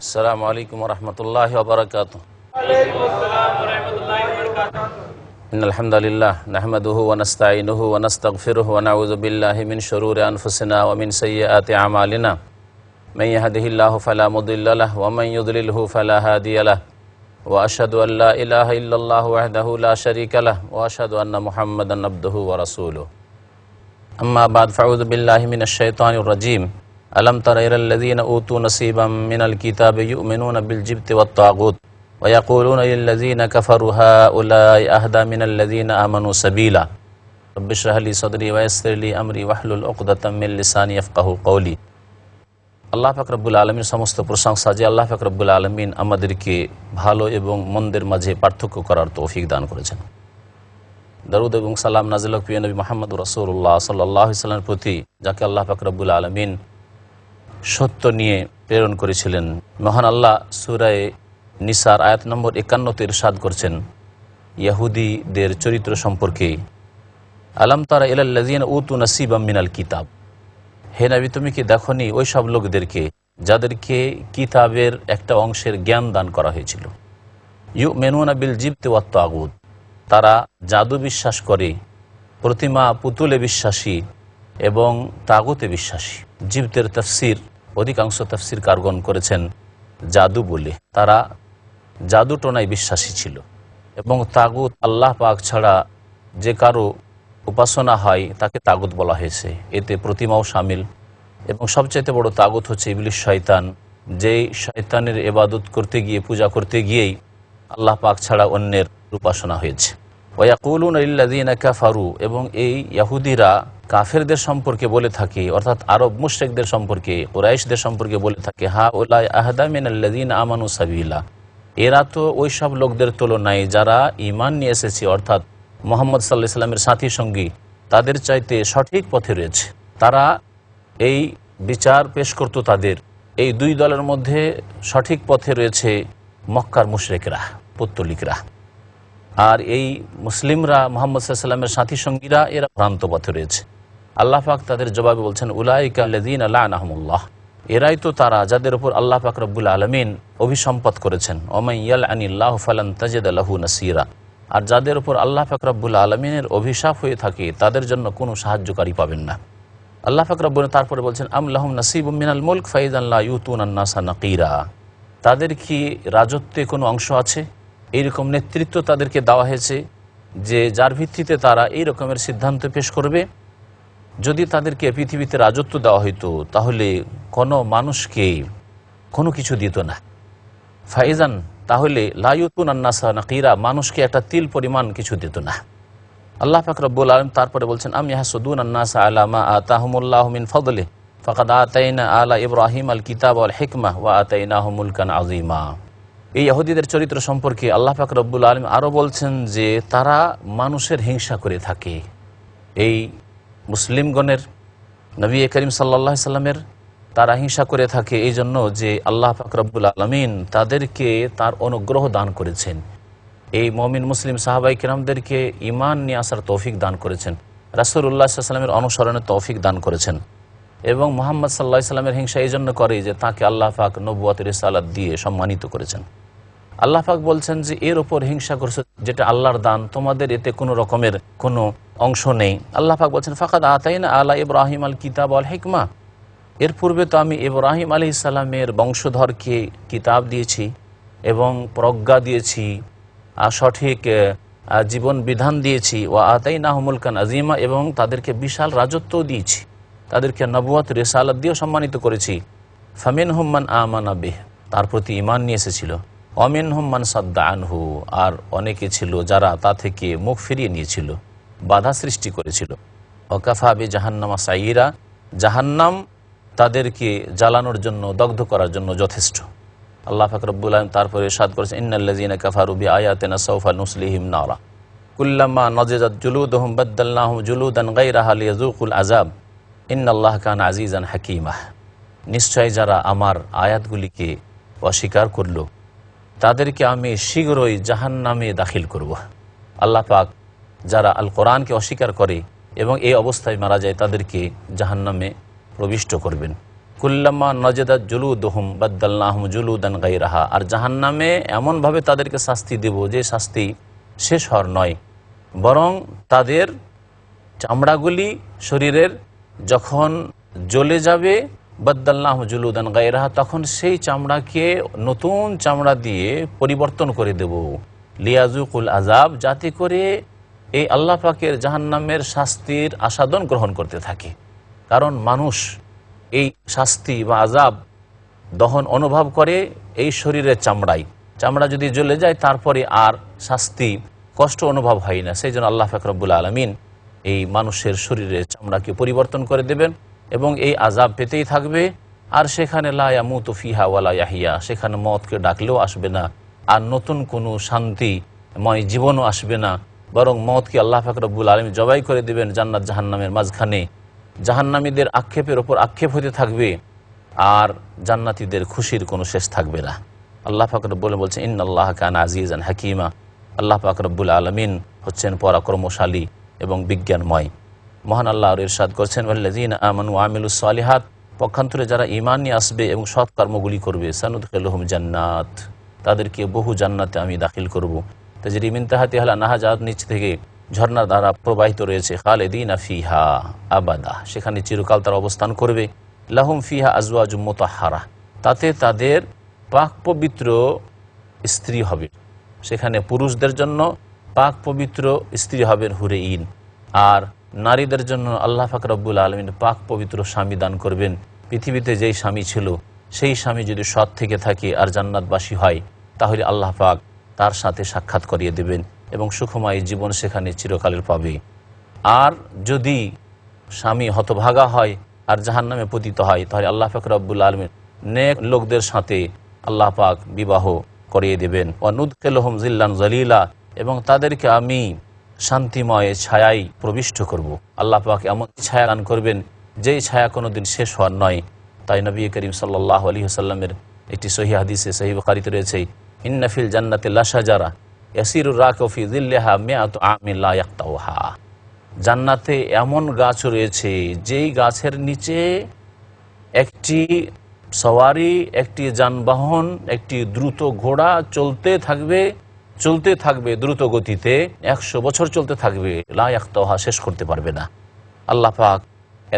আসসালামু আলাইকুম ওয়া রাহমাতুল্লাহি ওয়া বারাকাতুহু। ওয়ালাইকুম আসসালাম ওয়া রাহমাতুল্লাহি ওয়া বারাকাতুহু। ইন্নাল হামদালিল্লাহ নাহমাদুহু ওয়া নাস্তাঈনুহু ওয়া নাস্তাগফিরুহু ওয়া নাউযু বিল্লাহি মিন শুরুরি আনফুসিনা ওয়া মিন সাইয়্যাতি আমালিনা। মান ইয়াহদিহিল্লাহু ফালা মুদিল্লা লাহু ওয়া মান ইউদ্লিলহু ফালা হাদিয়া লাহু। ওয়া আশহাদু আল লা ইলাহা ইল্লাল্লাহু ওয়াহদাহু লা শারীকা লাহু ওয়া আশহাদু আন্না মুহাম্মাদান আবদুহু ওয়া রাসূলুহু। আম্মা বাদ, ফাউযু বিল্লাহি মিনাশ শাইতানির রাজীম। আলাম তারা ইলাল্লাযীনা উতু নাসীবাম মিনাল কিতাবি ইউমিনুনা বিল জিবতি ওয়াত তাগুত ওয়া ইয়াকুলুনা লিল্লাযীনা কাফারু হাউলাই আহদা মিনাল্লাযীনা আমানু সাবিলা। রব্বি ইশরাহ লি সাদরি ওয়া ইয়াসসির লি আমরি ওয়াহলুল উকদাতাম মিন লিসানি ইয়াফকাহু কওলি। আল্লাহ পাক রব্বুল আলামিনের সমস্ত প্রশংসা যে আল্লাহ পাক রব্বুল আলামিন আমাদেরকে ভালো এবং মন্দের মাঝে পার্থক্য করার তৌফিক দান করেছেন। দরুদ এবং সালাম নাজিল হোক প্রিয় নবী মুহাম্মদ রাসূলুল্লাহ সাল্লাল্লাহু আলাইহি ওয়াসাল্লামের প্রতি, যাকে আল্লাহ পাক রব্বুল আলামিন সত্য নিয়ে প্রেরণ করেছিলেন। মহান আল্লাহ সূরা নিসার আয়াত নম্বর 51-তে ইরশাদ করছেন ইহুদিদের চরিত্র সম্পর্কে, আলাম তারা ইলাল্লাযীনা উতু নাসীবাম মিনাল কিতাব। হে নবী, তুমি কি দেখনি ওই সব লোকদেরকে যাদেরকে কিতাবের একটা অংশের জ্ঞান দান করা হয়েছিল। ইউমিনুনা বিল জিবতি ওয়াত তাগুত, তারা জাদু বিশ্বাস করে, প্রতিমা পুতুলে বিশ্বাসী এবং তাগুতে বিশ্বাসী। জিবতের তাফসির অধিকাংশ তাফসির কারগণ করেছেন জাদু বলে, তারা জাদু টোনায় বিশ্বাসী ছিল। এবং তাগুত আল্লাহ পাক ছাড়া যে কারো উপাসনা হয় তাকে তাগুত বলা হয়েছে, এতে প্রতিমাও শামিল। এবং সবচাইতে বড় তাগুত হচ্ছে ইবলিস শয়তান, যেই শয়তানের ইবাদত করতে গিয়ে, পূজা করতে গিয়েই আল্লাহ পাক ছাড়া অন্যের উপাসনা হয়েছে। ওয়া ইয়াকুলুনা লিল্লাযীনা কাফারু, এবং এই ইহুদিরা কাফেরদের সম্পর্কে বলে থাকে, অর্থাৎ আরব মুশরিকদের সম্পর্কে, কুরাইশদের সম্পর্কে বলে থাকে, হাউলাই আহদা মিনাল্লাযীনা আমানু সাবিলা, এরা তো ওই সব লোকদের তুলনায় যারা ঈমান নিয়ে এসেছে, অর্থাৎ মুহাম্মদ সাল্লাল্লাহু আলাইহি ওয়াসাল্লামের সাথী সঙ্গী, তাদের চাইতে সঠিক পথে রয়েছে। তারা এই বিচার পেশ করত তাদের এই দুই দলের মধ্যে সঠিক পথে রয়েছে মক্কার মুশরিকরা, পৌত্তলিকরা, আর এই মুসলিমরা, মুহাম্মদ সাল্লাল্লাহু আলাইহি ওয়াসাল্লামের সাথী সঙ্গীরা, এরা ভ্রান্ত পথে রয়েছে। আল্লাহ পাক তাদের জবাবে বলছেন, উলাইকা আল্লাযীনা লা'নাহুমুল্লাহ, এরাই তো তারা যাদের উপর আল্লাহ পাক রব্বুল আলামিন অভিসম্পাত করেছেন। ওমান ইয়ালআনিল্লাহু ফালান তাজিদা লাহু নাসীরা, আর যাদের উপর আল্লাহ পাক রব্বুল আলামিনের অভিশাপ হয়ে থাকে তাদের জন্য কোনো সাহায্যকারী পাবেন না। আল্লাহ পাক রব্বুল তারপরে বলছেন, আম লাহুম নাসীবুম মিনাল মুলক ফাইযান লা ইউতুনান নাসা নাকিরা, তাদের কি রাজত্বে কোনো অংশ আছে? এইরকম নেতৃত্ব তাদেরকে দেওয়া হয়েছে যে যার ভিত্তিতে তারা এই রকমের সিদ্ধান্ত পেশ করবে। যদি তাদেরকে পৃথিবীতে রাজত্ব দেওয়া হইতো তাহলে কোনো মানুষকে কোনো কিছু দিত না। ফাইজান, তাহলে লা ইউতুনান নাসা নাকিরা, মানুষকে একটা তিল পরিমাণ কিছু দিত না। আল্লাহ পাক রব্বুল আলামিন তারপরে বলছেন, আম ইয়াহসুদুনান নাসা আলা মা আতাহুমুল্লাহু মিন ফাদলিহি ফাকাদ আতাইনা আলা ইব্রাহিম আল কিতাব ওয়াল হিকমাহ ওয়া আতাইনাহুম মুলকান আযীমা। এই ইহুদিদের চরিত্র সম্পর্কে আল্লাহ পাক রব্বুল আলামিন আরও বলছেন যে তারা মানুষের হিংসা করে থাকে। এই মুসলিমগণের, নবী করিম সাল্লাল্লাহু আলাইহি সাল্লামের তারা হিংসা করে থাকে এই জন্য যে আল্লাহ পাক রব্বুল আলামিন তাদেরকে তার অনুগ্রহ দান করেছেন, এই মুমিন মুসলিম সাহাবায়ে কেরামদেরকে ঈমান নিয়ে আসার তৌফিক দান করেছেন, রাসূলুল্লাহ সাল্লাল্লাহু আলাইহি ওয়াসাল্লামের অনুসরণের তৌফিক দান করেছেন। এবং মুহাম্মদ সাল্লাল্লাহু আলাইহি সাল্লামের হিংসা এই জন্য করে যে তাকে আল্লাহ পাক নবুয়তের রিসালাত দিয়ে সম্মানিত করেছেন। আল্লাহ পাক বলছেন যে এর ওপর হিংসা করছে যেটা আল্লাহর দান, তোমাদের এতে কোনো রকমের কোনো অংশ নেই। আল্লাহ পাক বলছেন, ফাকাদ আতাইনা আলা ইব্রাহিম আল কিতাব ওয়াল হিকমা, এর পূর্বে তো আমি ইব্রাহিম আলাইহিস সালামের বংশধরকে কিতাব দিয়েছি এবং প্রজ্ঞা দিয়েছি, আর সঠিক জীবন বিধান দিয়েছি। ওয়া আতাইনাহুম মুলকান আযীমা, এবং তাদেরকে বিশাল রাজত্ব দিয়েছি, তাদেরকে নবুয়ত রিসালাত দিয়েও সম্মানিত করেছি। ফামিনহুম মান আমানা বিহ, তার প্রতি ঈমান নিয়ে এসেছিল। ওয়ামিনহুম মান সাদ্দা আনহু, আর অনেকে ছিল যারা তা থেকে মুখ ফিরিয়ে নিয়েছিল, বাধা সৃষ্টি করেছিল। ওয়াকাফা বি জাহান্নামা সাইয়্যিরা, জাহান্নাম তাদেরকে জ্বালানোর জন্য, দগ্ধ করার জন্য যথেষ্ট। আল্লাহ পাক রব্বুল আলামিন তারপরে ইরশাদ করেছেন, ইন্নাল্লাযীনা কাফারু বিআয়াতিনা সাওফা নুসলিহিম নারা কুল্লামা নাজিজাত জুলুদুহুম বাদদালনাহুম জুলুদান গায়রাহা লিয়াযুকুল আযাব ইন্নাল্লাহা কানা আজিজান হাকীমা। নিশ্চয় যারা আমার আয়াতগুলিকে অস্বীকার করল তাদেরকে আমি শীঘ্রই জাহান্নামে দাখিল করব। আল্লাহ পাক যারা আল কোরআনকে অস্বীকার করে এবং এই অবস্থায় মারা যায় তাদেরকে জাহান্নামে প্রবিষ্ট করবেন। কুল্লামা নজেদাত জুলুদহুম বাদদালনাহুম জুলুদান গায়রাহা, আর জাহান্নামে এমনভাবে তাদেরকে শাস্তি দেব যে শাস্তি শেষ হওয়ার নয়, বরং তাদের চামড়াগুলি শরীরের যখন জ্বলে যাবে বাদদালনাহুম জুলুদান গায়রাহা, তখন সেই চামড়াকে নতুন চামড়া দিয়ে পরিবর্তন করে দেব, লিয়াজুকুল আজাব, যাতে করে এই আল্লাহ পাকের জাহান্নামের শাস্তির আস্বাদন গ্রহণ করতে থাকে। কারণ মানুষ এই শাস্তি বা আজাব দহন অনুভব করে এই শরীরের চামড়ায়। চামড়া যদি জ্বলে যায় তারপরে আর শাস্তি কষ্ট অনুভব হয় না। সেই জন্য আল্লাহ পাক রব্বুল আলামিন এই মানুষের শরীরের চামড়াকে পরিবর্তন করে দেবেন এবং এই আজাব পেতেই থাকবে। আর সেখানে লা ইয়ামুতু ফিহা ওয়ালা ইয়াহিয়া, সেখানে মওতকে ডাকলেও আসবে না, আর নতুন কোনো শান্তিময় জীবনও আসবে না, বরং মওতকে আল্লাহ পাক রব্বুল আলামিন জবাই করে দেবেন জান্নাত জাহান্নামের মাঝখানে। জাহান্নামীদের আক্ষেপের ওপর আক্ষেপ হতে থাকবে, আর জান্নাতীদের খুশির কোনো শেষ থাকবে না। আল্লাহ পাক রব্বুল বলছেন ইন্নাল্লাহা কানা আজিজান হাকিমা, আল্লাহ পাক রব্বুল আলামিন হচ্ছেন পরাক্রমশালী এবং বিজ্ঞানময়। মহান আল্লাহ ইরশাদ করছেন ওয়াল্লাযীনা আমানু ওয়া আমিলুস সালিহাত, পক্ষান্তরে যারা ঈমান নিয়ে আসবে এবং সৎ কর্মগুলি করবে, সানুদখিলুহুম জান্নাত, তাদেরকে বহু জান্নাতে আমি দাখিল করব, তাজরি মিন তাহতিহা আল-আনহার, নিচ থেকে ঝর্ণার দ্বারা প্রবাহিত রয়েছে, খালিদিনা ফিহা আবাদা, সেখানে চিরকাল তারা অবস্থান করবে। লাহুম ফিহা আজওয়াজুম মুতাহহারা, তাতে তাদের পাক পবিত্র স্ত্রী হবে, সেখানে পুরুষদের জন্য পাক পবিত্র স্ত্রী হবেন হুরে ইন, আর নারীদের জন্য আল্লাহ পাক রব্বুল আলামিন পাক পবিত্র স্বামী দান করবেন। পৃথিবীতে যেই স্বামী ছিল সেই স্বামী যদি সৎ থেকে থাকে আর জান্নাতবাসী হয়, তাহলে আল্লাহ পাক তার সাথে সাক্ষাৎ করিয়ে দেবেন এবং সুখময় জীবন সেখানে চিরকালের পাবে। আর যদি স্বামী হতভাগা হয় আর জাহান্নামে পতিত হয়, তাহলে আল্লাহ পাক রব্বুল আলামিন নেক লোকদের সাথে আল্লাহ পাক বিবাহ করিয়ে দেবেন। ওয়া নুদখিলুহুম জিল্লান যালিলা, এবং তাদেরকে আমি শান্তিময় ছায়ায় প্রবিষ্ট করব। আল্লাহ পাক এমন ছায়া দান করবেন যেই ছায়া কোনোদিন শেষ হওয়ার নয়। তাই নবী করিম সাল্লাল্লাহু আলাইহি ওয়াসাল্লামের একটি সহিহ হাদিসে সহিহ বুখারীতে রয়েছে, ইন্না ফিল জান্নাতি লাশাজারা ইয়াসিরুর রাকিবু ফি যিল্লিহা মিআতু আমিন লা ইয়াকতাউহা, জান্নাতে এমন গাছ রয়েছে যেই গাছের নিচে একটি সওয়ারি, একটি যানবাহন, একটি দ্রুত ঘোড়া চলতে থাকবে দ্রুত গতিতে, 100 বছর চলতে থাকবে, লা ইয়াকতাউহা, শেষ করতে পারবে না। আল্লাহ পাক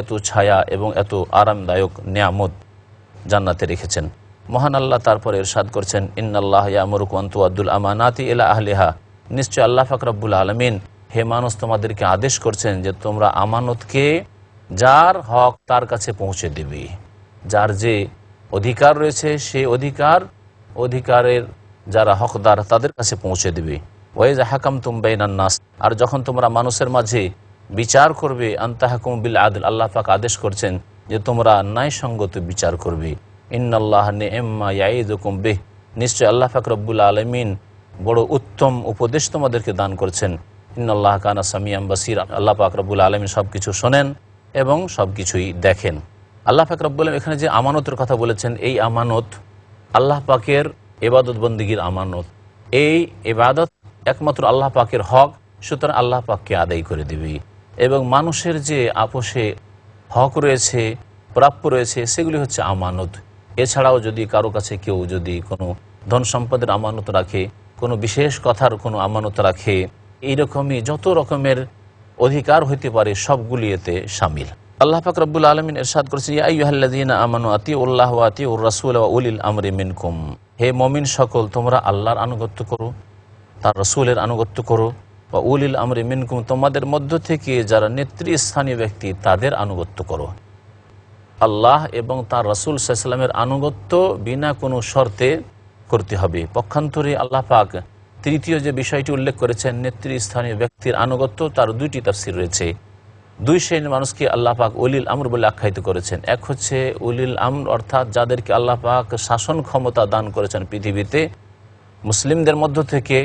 এত ছায়া এবং এত আরামদায়ক নিয়ামত জান্নাতে রেখেছেন। মহান আল্লাহ তারপরে ইরশাদ করছেন ইন্নাল্লাহা ইয়ামুরুকুম আন তুআদ্দুল আমানাতি ইলা আহলিহা, নিশ্চয় আল্লাহ পাক রব্বুল আলামিন হে মানুষ তোমাদেরকে আদেশ করছেন যে তোমরা আমানতকে যার হক তার কাছে পৌঁছে দেবে। যার যে অধিকার রয়েছে সেই অধিকারের যারা হকদার তাদের কাছে পৌঁছে দেবে। ওয়াইজা হাকামতুম বাইনান নাস, আর যখন তোমরা মানুষের মাঝে বিচার করবে, আনতাহকুম বিল আদল, আল্লাহ পাক আদেশ করছেন যে তোমরা ন্যায়সঙ্গত বিচার করবে। ইন্নাল্লাহা নি'ম্মা ইয়াইযুকুম বিহ, নিশ্চয় আল্লাহ পাক রব্বুল আলামিন বড় উত্তম উপদেশ তোমাদেরকে দান করছেন। ইন্নাল্লাহা কানা সামিয়াম বাসীর, আল্লাহ পাক রব্বুল আলামিন সব কিছু শোনেন এবং সব কিছুই দেখেন। আল্লাহ পাক রব্বুল আলামিন এখানে যে আমানতের কথা বলেছেন, এই আমানত আল্লাহ পাকের ইবাদত বন্দেগীর আমানত। এই ইবাদত একমাত্র আল্লাহ পাকের হক, সুতরাং আল্লাহ পাককে আদায় করে দেবে। এবং মানুষের যে আপোষে হক রয়েছে, প্রাপ্য রয়েছে, সেগুলি হচ্ছে আমানত। এছাড়াও যদি কারো কাছে কেউ যদি কোনো ধন সম্পদের আমানত রাখে, কোনো বিশেষ কথার কোনো আমানত রাখে, এইরকমই যত রকমের অধিকার হইতে পারে সবগুলি এতে শামিল। আল্লাহ পাক রব্বুল আলামিন ইরশাদ করেছেন ইয়া আইয়ুহাল্লাযীনা আমানু আতিউল্লাহ ওয়া আতিউর রাসূল ওয়া উলিল আমরি মিনকুম, হে মুমিন সকল তোমরা আল্লাহর আনুগত্য করো, তার রাসূলের আনুগত্য করো, ওয়া উলিল আমরি মিনকুম, তোমাদের মধ্য থেকে যারা নেতৃস্থানীয় ব্যক্তি তাদের আনুগত্য করো। আল্লাহ এবং তার রাসূল সাল্লাল্লাহু আলাইহি ওয়াসাল্লামের আনুগত্য বিনা কোনো শর্তে করতে হবে। পক্ষান্তরে আল্লাহ পাক তৃতীয় যে বিষয়টি উল্লেখ করেছেন নেতৃস্থানীয় ব্যক্তির আনুগত্য, তার দুইটি তাফসীর রয়েছে। দুই শ্রেণীর মানুষকে আল্লাহ পাক উলিল আমর বলে আখ্যায়িত করেছেন। এক হচ্ছে উলিল আমর, অর্থাৎ যাদেরকে আল্লাহ পাক শাসন ক্ষমতা দান করেছেন পৃথিবীতে, মুসলিমদের মধ্য থেকে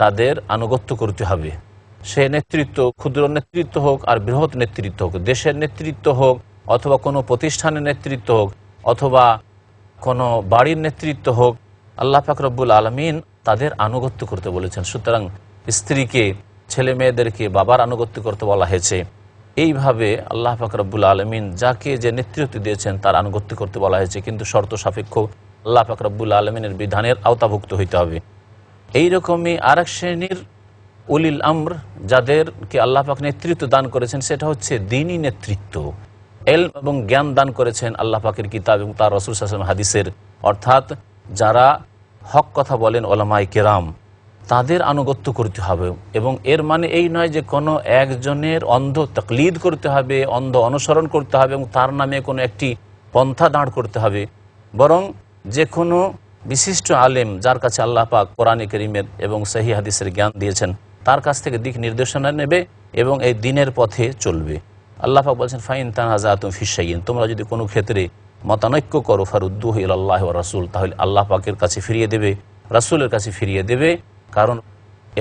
তাদের আনুগত্য করতে হবে। সে নেতৃত্ব ক্ষুদ্র নেতৃত্ব হোক আর বৃহৎ নেতৃত্ব হোক, দেশের নেতৃত্ব হোক অথবা কোনো প্রতিষ্ঠানের নেতৃত্ব হোক অথবা কোনো বাড়ির নেতৃত্ব হোক, আল্লাহ পাক রব্বুল আলামিন তাদের আনুগত্য করতে বলেছেন। সুতরাং স্ত্রীকে, ছেলে মেয়েদেরকে বাবার আনুগত্য করতে বলা হয়েছে, এইভাবে আল্লাহ পাক রব্বুল আলমিন যাকে যে নেতৃত্ব দিয়েছেন তার আনুগত্য করতে বলা হয়েছে, কিন্তু শর্ত সাপেক্ষ আল্লাহ পাক রব্বুল আলমিনের বিধানের আওতাভুক্ত হইতে হবে। এইরকমই আরেক শ্রেণীর উলিল আমর যাদেরকে আল্লাহ পাক নেতৃত্ব দান করেছেন, সেটা হচ্ছে দ্বীনি নেতৃত্ব। ইলম এবং জ্ঞান দান করেছেন আল্লাহ পাকের কিতাব এবং তার রাসূল সাল্লাল্লাহু আলাইহি ওয়াসাল্লাম হাদিসের, অর্থাৎ যারা হক কথা বলেন ওলামায়ে কেরাম, তাদের আনুগত্য করতে হবে। এবং এর মানে এই নয় যে কোনো একজনের অন্ধ তাকলিদ করতে হবে, অন্ধ অনুসরণ করতে হবে এবং তার নামে কোনো একটি পন্থা দাঁড় করতে হবে, বরং যে কোনো বিশিষ্ট আলেম যার কাছে আল্লাহ পাক কোরআনে কারীমের এবং সহিহ হাদিসের জ্ঞান দিয়েছেন তার কাছ থেকে দিক নির্দেশনা নেবে এবং এই দ্বীনের পথে চলবে। আল্লাহ পাক বলছেন ফাইন তানাযাতুম ফি শাইইন, তোমরা যদি কোনো ক্ষেত্রে মতানৈক্য করো ফারুদ্দুহু ইলাল্লাহি ওয়া রাসূল, তাহলে আল্লাহ পাকের কাছে ফিরিয়ে দেবে, রাসূলের কাছে ফিরিয়ে দেবে। কারণ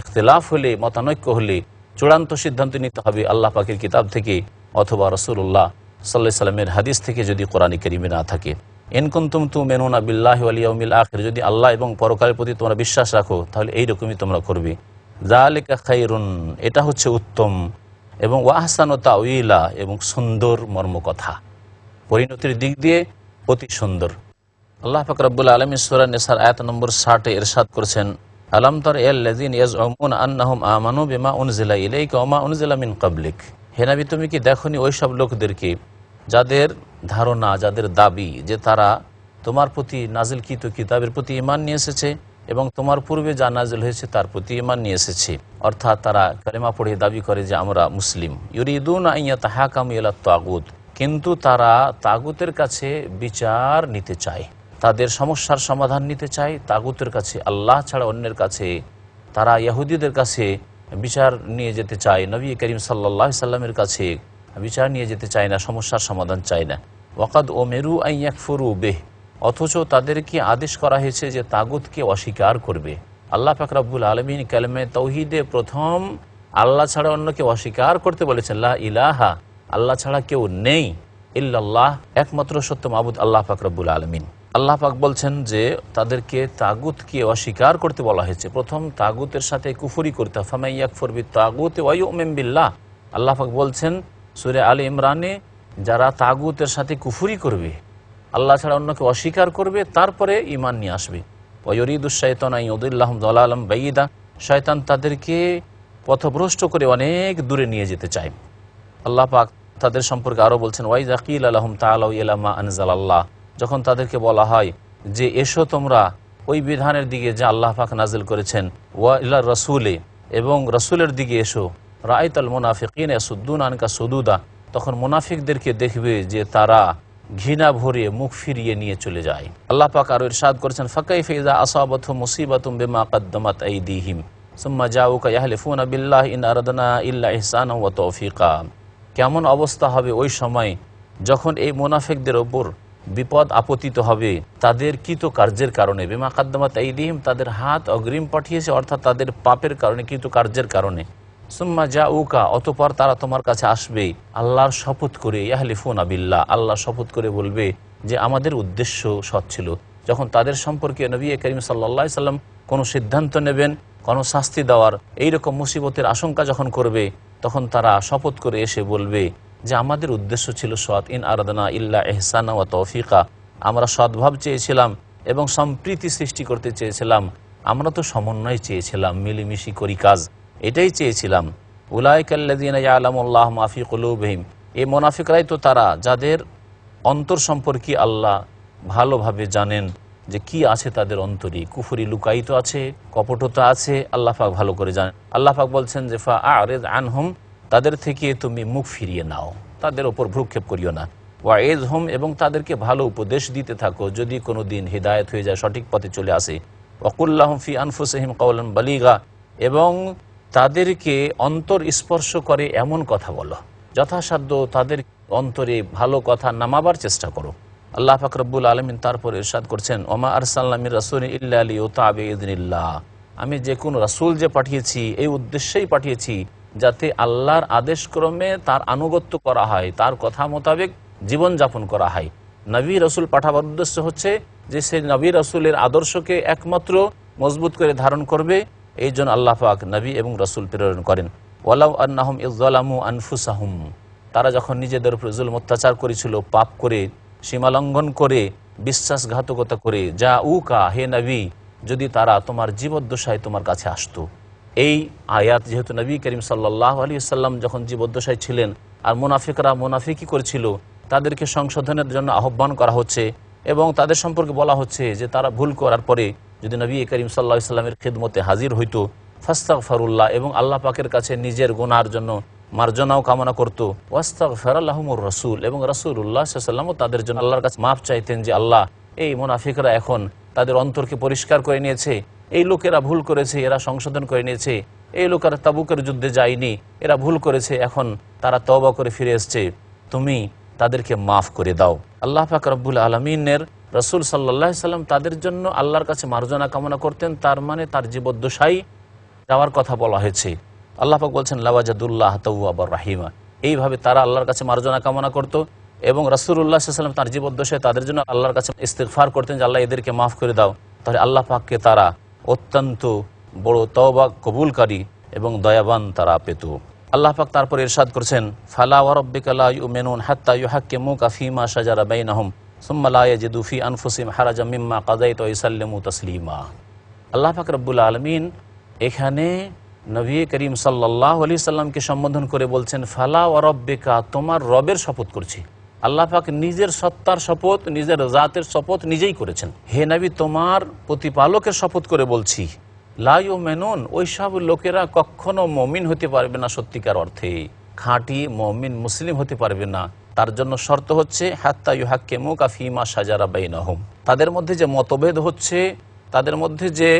ইখতিলাফ হলে, মতানৈক্য হলে চূড়ান্ত সিদ্ধান্ত নিতে হবে আল্লাহ পাকের কিতাব থেকে অথবা রাসূলুল্লাহ সাল্লাল্লাহু আলাইহি সাল্লামের হাদিস থেকে, যদি কোরআনে কারীমে না থাকে। ইন কুনতুম তুমিনুনা বিল্লাহি ওয়াল ইয়াউমিল আখির, যদি আল্লাহ এবং পরকালের প্রতি তোমরা বিশ্বাস রাখো তাহলে এইরকমই তোমরা করবে। যালিকা খায়রুন, এটা হচ্ছে উত্তম, এবং ওয়া আহসানু তাউইলা, এবং সুন্দর মর্মকথা, পরিণতির দিক দিয়ে অতি সুন্দর। আল্লাহ পাক রব্বুল আলামিন সূরা নিসার আয়াত নম্বর 60 ইরশাদ করেছেন, আলাম তারা ইলাল্লাযিনা ইয়াজউমুনা আন্নাহুম আমানু বিমা উনজিলা ইলাইকা ওয়া মা উনজিলা মিন ক্বাবলিক। হে নবী, তুমি কি দেখোনি ওই সব লোকদেরকে যাদের ধারণা, যাদের দাবি যে তারা তোমার প্রতি নাজিলকৃত কিতাবের প্রতি ঈমান নিয়ে এসেছে এবং তোমার পূর্বে যা নাজিল হয়েছে তার প্রতি ঈমান নিয়ে এসেছে, অর্থাৎ তারা কালেমা পড়ে দাবি করে যে আমরা মুসলিম। ইউরিদুনা আন ইয়াতাহাকামু ইলাত তাগুত, কিন্তু তারা তাগুতের কাছে বিচার নিতে চায়, তাদের সমস্যার সমাধান নিতে চায় তাগুতের কাছে, আল্লাহ ছাড়া অন্যের কাছে। তারা ইহুদিদের কাছে বিচার নিয়ে যেতে চায়, নবী করিম সাল্লাল্লাহু আলাইহি সাল্লামের কাছে বিচার নিয়ে যেতে চায় না, সমস্যার সমাধান চায় না। ওয়াকাদ উমিরু আন ইয়াকফুরু বিহি, অথচ তাদেরকে আদেশ করা হয়েছে যে তাগুতকে অস্বীকার করবে। আল্লাহ পাক রব্বুল আলামিন কালেমে তাওহীদে প্রথম আল্লাহ ছাড়া অন্যকে অস্বীকার করতে বলেছেন, লা ইলাহা, আল্লাহ ছাড়া কেউ নেই, ইল্লাল্লাহ, একমাত্র সত্য মাবুদ আল্লাহ পাক রব্বুল আলামিন। আল্লাহ পাক বলছেন যে তাদেরকে তাগুতকে অস্বীকার করতে বলা হয়েছে, প্রথম তাগুতের সাথে কুফরি করতে হবে। ফামান ইয়াকফুর বিত-তাগুতি ওয়া ইউমিন বিল্লাহ, আল্লাহ পাক বলছেন সূরা আলে ইমরানে, যারা তাগুতের সাথে কুফরি করবে, আল্লাহ ছাড়া অন্যকে অস্বীকার করবে, তারপরে ঈমান নিয়ে আসবে। ওয়া ইউরিদুশ শাইতানু আন ইউদিল্লাহুম দালালাম বাঈদা, শয়তান তাদেরকে পথভ্রষ্ট করে অনেক দূরে নিয়ে যেতে চায়। আল্লাহ পাক তাদের সম্পর্কে আরও বলছেন, ওয়াইযা কিলা লাহুম তাআলাউ ইলা মা আনজালাল্লাহ, যখন তাদেরকে বলা হয় যে এসো তোমরা ওই বিধানের দিকে যা আল্লাহ পাক নাজিল করেছেন, ওয়া ইলা রাসূলে, এবং রাসূলের দিকে এসো, রাআইতাল মুনাফিকিনা ইয়াসুদ্দুনা আনকা সুদুদা, তখন মুনাফিকদেরকে দেখবে যে তারা ঘৃণা ভরে মুখ ফিরিয়ে নিয়ে চলে যায়। আল্লাহ পাক আরও ইরশাদ করেছেন, ফাকাইফা ইযা আসাবাতহুম মুসিবাতুম বিমা কদ্দামাত আইদিহিম সুম্মা জাউকা ইয়াহলিফুনা বিল্লাহি ইন আরাদনা ইল্লা ইহসানা ওয়া তাওফীকা, কেমন অবস্থা হবে ওই সময় যখন এই মুনাফিকদের ওপর বিপদ আপতিত হবে তাদের কৃতকার্যের কারণে, বিমা কদ্দামাত আইদিহিম, তাদের হাত অগ্রিম পাঠিয়েছে, অর্থাৎ তাদের পাপের কারণে, কৃতকার্যের কারণে। সুম্মা জাউকা, অতঃপর তারা তোমার কাছে আসবে আল্লাহর শপথ করে, ইয়াহলিফুনা বিল্লাহ, আল্লাহর শপথ করে বলবে যে আমাদের উদ্দেশ্য সৎ ছিল। যখন তাদের সম্পর্কে নবী করিম সাল্লাল্লাহু আলাইহি সাল্লাম কোনো সিদ্ধান্ত নেবেন, কোনো শাস্তি দেওয়ার এইরকম মুসিবতের আশঙ্কা যখন করবে, তখন তারা শপথ করে এসে বলবে যে আমাদের উদ্দেশ্য ছিল সৎ, ইন আরাদনা ইল্লা ইহসানা ওয়া তাওফীকা, আমরা সদ্ভাব চেয়েছিলাম এবং সম্প্রীতি সৃষ্টি করতে চেয়েছিলাম, আমরা তো সমন্বয় চেয়েছিলাম, মিলেমিশি করি কাজ, এটাই চেয়েছিলাম। উলাইকাল্লাযীনা ইয়ালামুল্লাহু মা ফি কুলুবিহিম, এই মুনাফিকরাই তো তারা যাদের অন্তর সম্পর্কে আল্লাহ ভালোভাবে জানেন যে কি আছে তাদের অন্তরে, কুফরি লুকায়িত আছে, কপটতা আছে, আল্লাহ পাক ভালো করে জানেন। আল্লাহ পাক বলছেন যে ফাআরিদ আনহুম, তাদের থেকে তুমি মুখ ফিরিয়ে নাও, তাদের ওপর ভ্রুক্ষেপ করিও না। ওয়াইজহুম, এবং তাদেরকে ভালো উপদেশ দিতে থাকো যদি কোনো দিন হিদায়াত হয়ে যায়, সঠিক পথে চলে আসে। ওয়াকুল্লাহুম ফি আনফুসিহিম কাওলান বালিগা, এবং তাদেরকে অন্তর স্পর্শ করে এমন কথা বলো, যথাসাধ্য তাদের অন্তরে ভালো কথা নামাবার চেষ্টা করো। আল্লাহ পাক রব্বুল আলামিন তারপর ইরশাদ করছেন, ওমা আরসালনা মির রাসূলিন ইল্লা লিইউতা বিইذনিল্লাহ, আমি যে কোন রাসূল যে পাঠিয়েছি এই উদ্দেশ্যেই পাঠিয়েছি যাতে আল্লাহর আদেশক্রমে তার আনুগত্য করা হয়, তার কথা মোতাবেক জীবনযাপন করা হয়। নবী রাসূল পাঠাবার উদ্দেশ্য হচ্ছে যে সেই নবী রাসূলের আদর্শকে একমাত্র মজবুত করে ধারণ করবে, এই জন্য আল্লাহ পাক নবী এবং রাসূল প্রেরণ করেন। ওয়ালাউ আন্নাহুম ইয যালামু আনফুসাহুম, তারা যখন নিজেদের উপর জুলম অত্যাচার করেছিল, পাপ করে, সীমালঙ্ঘন করে, বিশ্বাসঘাতকতা করে, যা উকা হে নবী, যদি তারা তোমার জীবদ্দশায় তোমার কাছে আসতো। এই আয়াত যেহেতু নবী করিম সাল্লাল্লাহু আলাইহি ওয়াসাল্লাম যখন জীবদ্দশায় ছিলেন আর মুনাফিকরা মুনাফিকি করেছিল, তাদেরকে সংশোধনের জন্য আহ্বান করা হচ্ছে এবং তাদের সম্পর্কে বলা হচ্ছে যে তারা ভুল করার পরে যদি নবী করিম সাল্লাল্লাহু আলাইহি ওয়াসাল্লামের খিদমতে হাজির হইতো, ফাস্তাগফিরুল্লাহ, এবং আল্লাহ পাকের কাছে নিজের গুনার জন্য মার্জনাও কামনা করতো, ওয়াস্তাগফারা লাহুমুর রাসূল, এবং রাসূলুল্লাহ সাল্লাল্লাহু আলাইহি ওয়াসাল্লামও তাদের জন্য আল্লাহর কাছে মাফ চাইতেন যে আল্লাহ, এই মুনাফিকরা এখন তাদের অন্তরকে পরিষ্কার করে নিয়েছে, এই লোকেরা ভুল করেছে, এরা সংশোধন করে নিয়েছে, এই লোকেরা তাবুকের যুদ্ধে যায়নি, এরা ভুল করেছে, এখন তারা তওবা করে ফিরে এসছে, তুমি তাদেরকে মাফ করে দাও। আল্লাহ পাক রব্বুল আলামিনের রাসূল সাল্লাল্লাহু আলাইহি ওয়াসাল্লাম তাদের জন্য আল্লাহর কাছে মার্জনা কামনা করতেন, তার মানে তার জীবদ্দশায় যাওয়ার কথা বলা হয়েছে। আল্লাহ পাক বলছেন লাওয়াজাদুল্লাহ তাওয়াবার রাহিমা, এইভাবে তারা আল্লাহর কাছে মার্জনা কামনা করত এবং রাসূলুল্লাহ সাল্লাল্লাহু আলাইহি ওয়াসাল্লাম তার জীবদ্দশায় তাদের জন্য আল্লাহর কাছে ইস্তিগফার করতেন যে আল্লাহ এদেরকে মাফ করে দাও। তাহলে আল্লাহ পাককে তারা অত্যন্ত বড় তওবা কবুলকারী এবং দয়াবান তারা পেত। আল্লাহ পাক তারপর ইরশাদ করেছেন, ফালা ওয়া রাব্বিকা লা ইউমিনুন হাত্তা ইউহাক্কিমুকা ফীমা শাজারা বাইনাহুম সুম্মা লা ইয়াজিদু ফী আনফুসিহিম হারাজাম মিম্মা কাযাইতা ওয়া ইউসাল্লিমু তাসলিমা। আল্লাহ পাক রব্বুল আলামিন এখানে নবী করিম সাল্লাল্লাহু আলাইহি সাল্লামকে সম্বোধন করে বলছেন, ফালা ওয়া রাব্বিকা, তোমার রবের শপথ করছি। আল্লাহ পাক নিজের সত্তার শপথ, নিজের জাতের শপথ নিজেই করেছেন। হে নবী, তোমার প্রতিপালকের শপথ করে বলছি, লা ইউমিনুন, ওই সব লোকেরা কখনো মুমিন হতে পারবে না, সত্যিকার অর্থে খাঁটি মুমিন মুসলিম হতে পারবে না। তার জন্য শর্ত হচ্ছে হাত্তা ইউহাক্কিমুকা ফীমা শাজারা বাইনাহুম, তাদের মধ্যে যে মতভেদ হচ্ছে, তাদের মধ্যে যে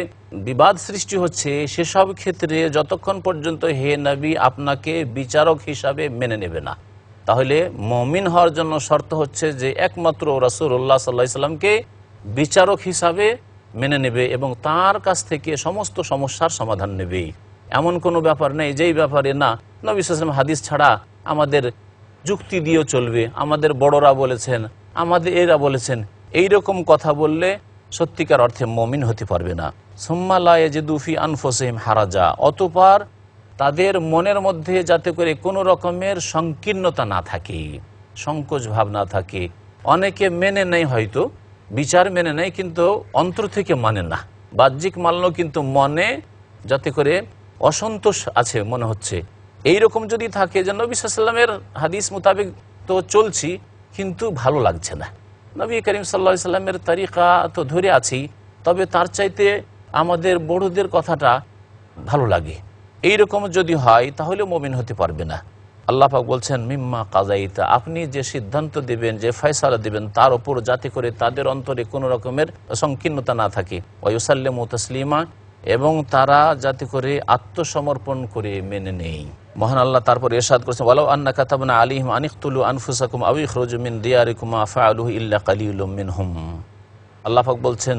বিবাদ সৃষ্টি হচ্ছে, সেসব ক্ষেত্রে যতক্ষণ পর্যন্ত হে নবী আপনাকে বিচারক হিসাবে মেনে নেবে না। তাহলে মুমিন হওয়ার জন্য শর্ত হচ্ছে যে একমাত্র রাসূলুল্লাহ সাল্লাল্লাহু আলাইহি সাল্লামকে বিচারক হিসাবে মেনে নেবে এবং তার কাছ থেকে সমস্ত সমস্যার সমাধান নেবে। এমন কোনো ব্যাপার নেই যেই ব্যাপারে না নবী সাল্লাল্লাহু আলাইহি ওয়াসাল্লাম হাদিস ছাড়া আমাদের যুক্তি দিয়েও চলবে, আমাদের বড়রা বলেছেন, আমাদের এরা বলেছেন, এইরকম কথা বললে সত্যিকার অর্থে মুমিন হতে পারবে না। সুম্মা লা ইয়াজিদু ফী আনফুসিহিম হারাজা, অতঃপর তাদের মনের মধ্যে যাতে করে কোনো রকমের সংকীর্ণতা না থাকে, সংকোচ ভাব না থাকে। অনেকে মেনে নেয়, হয়তো বিচার মেনে নেয় কিন্তু অন্তর থেকে মানে না, বাহ্যিক মানলেও কিন্তু মনে যাতে করে অসন্তোষ আছে মনে হচ্ছে। এইরকম যদি থাকে যে নবী সাল্লাল্লাহু আলাইহি ওয়াসাল্লামের হাদিস মোতাবেক তো চলছি কিন্তু ভালো লাগছে না, নবী করিম সাল্লাল্লাহু আলাইহি ওয়াসাল্লামের তরিকা তো ধরে আছি, তবে তার চাইতে আমাদের বড়দের কথাটা ভালো লাগে, এইরকম যদি হয় তাহলে মুমিন হতে পারবে না। আল্লাহ পাক বলছেন মিম্মা কাযাইতা, আপনি যে সিদ্ধান্ত দেবেন, যে ফয়সালা দেবেন তার উপর যাতে করে তাদের অন্তরে কোনো রকমের সংকীর্ণতা না থাকে, ওয়া ইউসাল্লিমু তাসলিমা, এবং তারা যাতে করে আত্মসমর্পণ করে মেনে নেই। মহান আল্লাহ তারপর ইরশাদ করেছেন, ওয়ালাউ আন্না কাতাবনা আলাইহিম আন ইকতুলু আনফুসাকুম আও ইখরুজু মিন দিয়ারিকুম মা ফাআলুহু ইল্লা কালিলুম মিনহুম। আল্লাহ পাক বলছেন,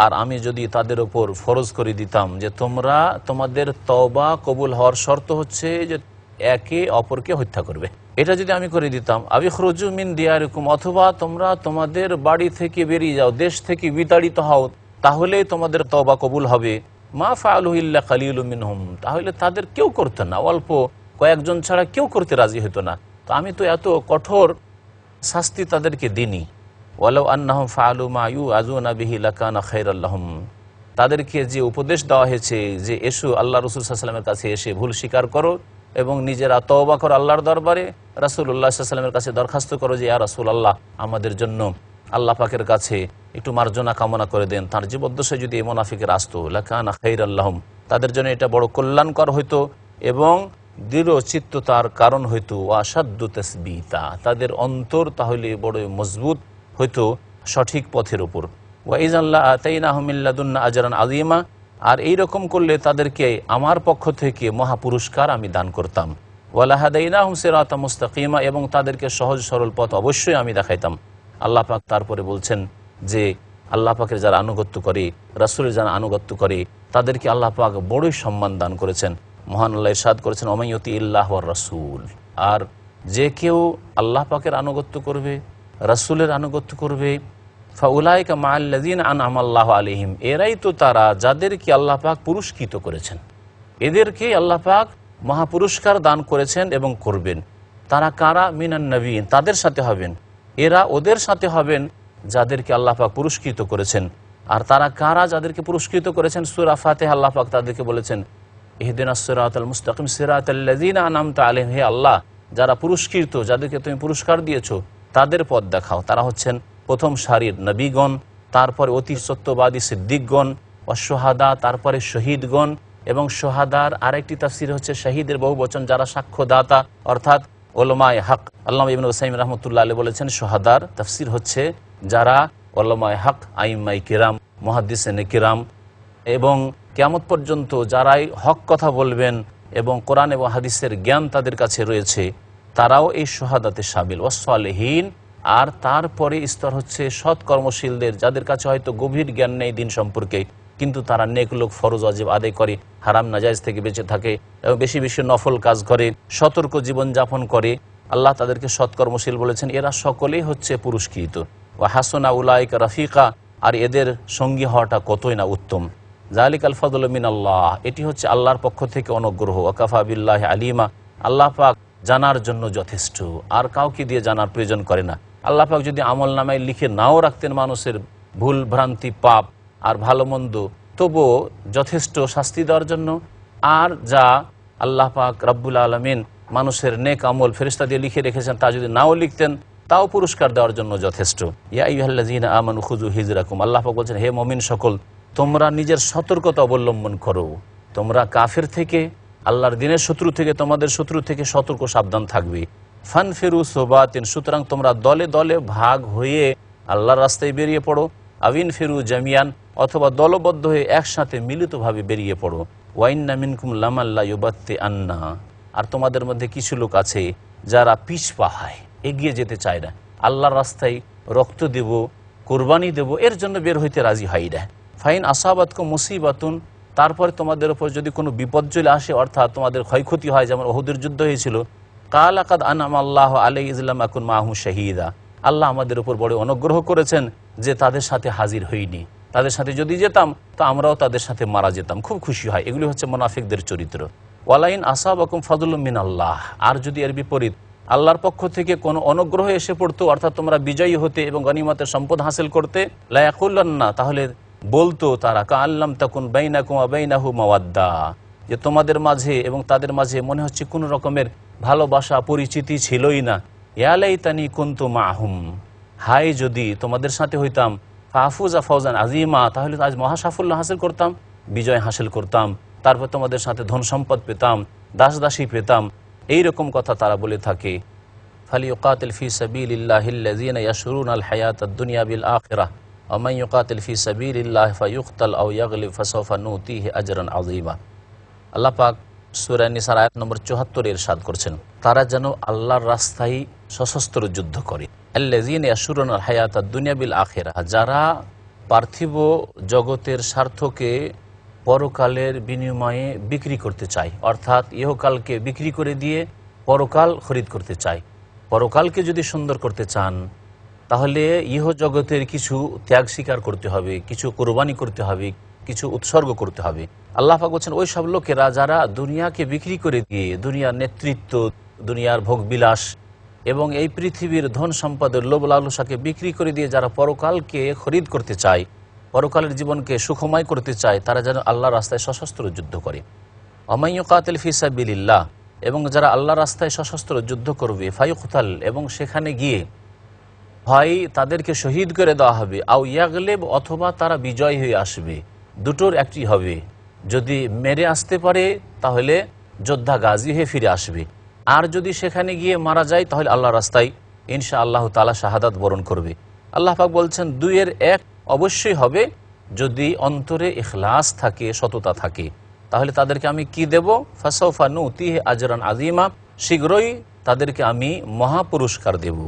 আর আমি যদি তাদের উপর ফরজ করে দিতাম যে তোমরা তোমাদের তওবা কবুল হওয়ার শর্ত হচ্ছে যে একে অপরকে হত্যা করবে, এটা যদি আমি করে দিতাম, আও ইখরুজু মিন দিয়ারিকুম, অথবা তোমরা তোমাদের বাড়ি থেকে বেরিয়ে যাও, দেশ থেকে বিতাড়িত হও, তাহলে তোমাদের তওবা কবুল হবে। মা ফাআলুহু ইল্লা কালিলুম মিনহুম, তাহলে তাদের কেউ করতো না, অল্প কয়েকজন ছাড়া কেউ করতে রাজি হতো না। তো আমি তো এত কঠোর শাস্তি তাদেরকে দিইনি। ওয়ালাউ আন্নাহুম ফাআলু মা ইউআযুনা বিহি লাকানা খায়রাল লাহুম, তাদেরকে যে উপদেশ দেওয়া হয়েছে যে এসো আল্লাহ রাসূল সাল্লাল্লাহু আলাইহি ওয়াসাল্লামের কাছে এসে ভুল স্বীকার করো এবং নিজেরা তওবা করো আল্লাহর দরবারে, রাসূলুল্লাহ সাল্লাল্লাহু আলাইহি ওয়াসাল্লামের কাছে দরখাস্ত করো যে ইয়া রাসূলুল্লাহ, আমাদের জন্য আল্লাহ পাকের কাছে একটু মার্জনা কামনা করে দেন। তার জীবদ্দশায় যদি এই মুনাফিকের আসতো, লাকানা খায়রাল লাহুম, তাদের জন্য এটা বড় কল্যাণকর হইতো এবং দৃঢ় চিত্ততার কারণ হইতো, ওয়াশাদ্দু তাসবিতা, তাদের অন্তর তাহলে বড় মজবুত হইতো সঠিক পথের উপর। ওয়া ইযান লা আতাইনাহুম মিন লাদুন্না আজরান আযীমা, আর এইরকম করলে তাদেরকে আমার পক্ষ থেকে মহা পুরস্কার আমি দান করতাম। ওয়া লাহাদাইনাহুম সিরাতাম মুস্তাকিমা, এবং তাদেরকে সহজ সরল পথ অবশ্যই আমি দেখাইতাম। আল্লাহ পাক তারপরে বলছেন যে আল্লাহ পাকের যারা আনুগত্য করে, রাসূলের যারা আনুগত্য করে, তাদেরকে আল্লাহ পাক বড়ই সম্মান দান করেছেন। মহান আল্লাহ ইরশাদ করেছেন, ওয়া মাইয়ুতি ইল্লাহ ওয়ার রাসূল, আর যে কেউ আল্লাহ পাকের আনুগত্য করবে, রাসূলের আনুগত্য করবে, ফাউলাইকা মাআল্লাযীনা আনআমা আল্লাহু আলাইহিম, এরাই তো তারা যাদেরকে আল্লাহ পাক পুরস্কৃত করেছেন, এদেরকে আল্লাহ পাক মহাপুরস্কার দান করেছেন এবং করবেন। তারা কারা? মিনান নবীন, তাদের সাথে হবেন, এরা ওদের সাথে হবেন যাদেরকে আল্লাহ পাক পুরস্কৃত করেছেন। আর তারা কারা যাদেরকে পুরস্কৃত করেছেন? সূরা ফাতিহা আল্লাহ পাক তাদেরকে বলেছেন ইহদিনাস সিরাতাল মুস্তাকিম সিরাতাল্লাযিনা আনআমতা আলাইহিম, হে আল্লাহ যারা পুরস্কৃত, যাদেরকে তুমি পুরস্কার দিয়েছো তাদের পথ দেখাও। তারা হচ্ছেন প্রথম সারির নবীগণ, তারপরে অতি সত্যবাদী সিদ্দিকগণ, অসহাদা, তারপরে শহীদগণ। এবং সোহাদার আরেকটি তাফসীর হচ্ছে শহীদের বহু বচন, যারা সাক্ষ্যদাতা অর্থাৎ ওলামায়ে হক। আল্লামা ইবনে উসাইমিন রাহমাতুল্লাহ আলাইহি বলেছেন সোহাদার তাফসীর হচ্ছে যারা ওলামায়ে হক, আইম্মায়ে কিরাম, মুহাদ্দিসিনে কিরাম, এবং কিয়ামত পর্যন্ত যারাই হক কথা বলবেন এবং কোরআন এবং হাদিসের জ্ঞান তাদের কাছে রয়েছে, তারাও এই সোহাদাতে শামিল। ওয়াসসালিহিন, আর তারপরে স্তর হচ্ছে সৎ কর্মশীলদের, যাদের কাছে হয়তো গভীর জ্ঞান নেই দিন সম্পর্কে, কিন্তু তারা নেক লোক, ফরজ ওয়াজিব আদায় করে, হারাম নাজায়েজ থেকে বেঁচে থাকে এবং বেশি বেশি নফল কাজ করে, সতর্ক জীবন যাপন করে। আল্লাহ তাদেরকে সৎকর্মশীল বলেছেন। এরা সকলেই হচ্ছে পুরস্কৃত। ওয়া হাসুনা উলাইকা রাফিকা, আর এদের সঙ্গী হওয়াটা কতই না উত্তম। যালিকাল ফাদলু মিনাল্লাহ, এটি হচ্ছে আল্লাহর পক্ষ থেকে অনুগ্রহ। ওয়াকাফা বিল্লাহি আলিমা, আল্লাহ পাক জানার জন্য যথেষ্ট, আর কাউকে দিয়ে জানার প্রয়োজন করে না। আল্লাহ পাক যদি আমল নামায় লিখে নাও রাখতেন মানুষের ভুল ভ্রান্তি, পাপ আর ভালো মন্দ, তবুও যথেষ্ট শাস্তি দেওয়ার জন্য। আর যা আল্লাহ পাক রব্বুল আলামিন মানুষের নেক আমল ফেরেশতা দিয়ে লিখে রেখেছেন, তা যদি নাও লিখতেন তাও পুরস্কার দেওয়ার জন্য যথেষ্ট। ইয়া আইয়ুহাল্লাযীনা আমানু খুযু হিজরাকুম, আল্লাহ পাক বলছেন হে মুমিন সকল, তোমরা নিজের সতর্কতা অবলম্বন করো। তোমরা কাফের থেকে, আল্লাহর দিনের শত্রু থেকে, তোমাদের শত্রু থেকে সতর্ক সাবধান থাকবে। ফানফিরু সুবাতিন, সুতরাং তোমরা দলে দলে ভাগ হয়ে আল্লাহর রাস্তায় বেরিয়ে পড়ো। আবিন ফিরু জামিয়ান, অথবা দলবদ্ধ হয়ে একসাথে মিলিতভাবে বেরিয়ে পড়ো। ওয়াইন্না মিনকুম লামাল্লা ইউবাত্তি আন্না, আর তোমাদের মধ্যে কিছু লোক আছে যারা পিছপা হয়, এগিয়ে যেতে চায় না, আল্লাহর রাস্তায় রক্ত দেব, কোরবানি দেব, এর জন্য বের হইতে রাজি হয় না। ফাইন আসাবাতকুম মুসিবাতুন, তারপরে তোমাদের উপর যদি কোনো বিপদ চলে আসে, অর্থাৎ তোমাদের ক্ষয়ক্ষতি হয়, যেমন উহুদের যুদ্ধ হয়েছিল, কাল আকাদ আনআম আল্লাহু আলাইহি ইজলাম আকুন মাহু শাহিদা, আল্লাহ আমাদের উপর বড় অনুগ্রহ করেছেন যে তাদের সাথে হাজির হইনি, তাদের সাথে যদি যেতাম তো আমরাও তাদের সাথে মারা যেতাম, খুব খুশি হয়। এগুলি হচ্ছে মুনাফিকদের চরিত্র। ওয়ালাইন আসাবাকুম ফাদলুম মিনাল্লাহ, আর যদি এর বিপরীত আল্লাহর পক্ষ থেকে কোনো অনুগ্রহ এসে পড়তো, অর্থাৎ তোমরা বিজয়ী হতে এবং গনিমতের সম্পদ হাসিল করতে, লা ইয়াকুলান্না, তাহলে বলতো তারা, কাআল্লাম তাকুন বাইনাকুম ওয়া বাইনাহু মাওয়াদ্দা, যে তোমাদের মাঝে এবং তাদের মাঝে মনে হচ্ছে কোনো রকমের ভালোবাসা পরিচিতি ছিলই না। ইয়া লাইতানি কুনতু মাহুম, হায় যদি তোমাদের সাথে হইতাম, ফাফুজা ফওজান আজিমা, তাহলে আজ মহা সাফল্য হাসিল করতাম, বিজয় হাসিল করতাম, তারপর তোমাদের সাথে ধন সম্পদ পেতাম, দাস দাসী পেতাম। এইরকম কথা তারা বলে থাকে। ফালিয়ুকাতিল ফি সাবিলিল্লাহিল্লাযীনা ইয়াশরুনাল হায়াতাদ দুনিয়া বিল আখিরাহ ওয়া মান ইউকাতিল ফি সাবিলিল্লাহি ফায়ুকতাল আও ইয়াগলিব ফাসাওফা নুতিহি আজরান আযীমা। আল্লাহ পাক সূরা নিসার আয়াত নম্বর 74 ইরশাদ করছেন, তারা যেন আল্লাহর রাস্তায় সশস্ত্র যুদ্ধ করে। আল্লাযীনা ইয়াশরুনাল হায়াতাদ দুনিয়া বিল আখিরাহ, যারা পার্থিব জগতের স্বার্থকে পরকালের বিনিময়ে বিক্রি করতে চায়, অর্থাৎ ইহকালকে বিক্রি করে দিয়ে পরকাল খরিদ করতে চায়। পরকালকে যদি সুন্দর করতে চান তাহলে ইহ জগতের কিছু ত্যাগ স্বীকার করতে হবে, কিছু কোরবানি করতে হবে, কিছু উৎসর্গ করতে হবে। আল্লাহ পাক বলছেন ওই সব লোকেরা যারা দুনিয়াকে বিক্রি করে দিয়ে, দুনিয়ার নেতৃত্ব, দুনিয়ার ভোগবিলাস এবং এই পৃথিবীর ধন সম্পদের লোভ লালসাকে বিক্রি করে দিয়ে যারা পরকালকে খরিদ করতে চায়, পরকালের জীবনকে সুখময় করতে চায়, তারা যেন আল্লাহর রাস্তায় সশস্ত্র যুদ্ধ করে। ওয়া মান ইউকাতিল ফি সাবিলিল্লাহ, এবং যারা আল্লাহর রাস্তায় সশস্ত্র যুদ্ধ করবে, ফায়ুকতাল, এবং সেখানে গিয়ে হয় তাদেরকে শহীদ করে দেওয়া হবে, আও ইয়াগলিব, অথবা তারা বিজয় হয়ে আসবে, দুটোর একটি হবে। যদি মেরে আসতে পারে তাহলে যোদ্ধা গাজী হয়ে ফিরে আসবে, আর যদি সেখানে গিয়ে মারা যায় তাহলে আল্লাহর রাস্তায় ইনশাআল্লাহ তাআলা শাহাদাত বরণ করবে। আল্লাহ পাক বলছেন দুইয়ের এক অবশ্যই হবে, যদি অন্তরে ইখলাস থাকে, সততা থাকে, তাহলে তাদেরকে আমি কি দেব? ফাসাউফা নুতিহি আজরান আযীমা, শীঘ্রই তাদেরকে আমি মহাপুরস্কার দেব।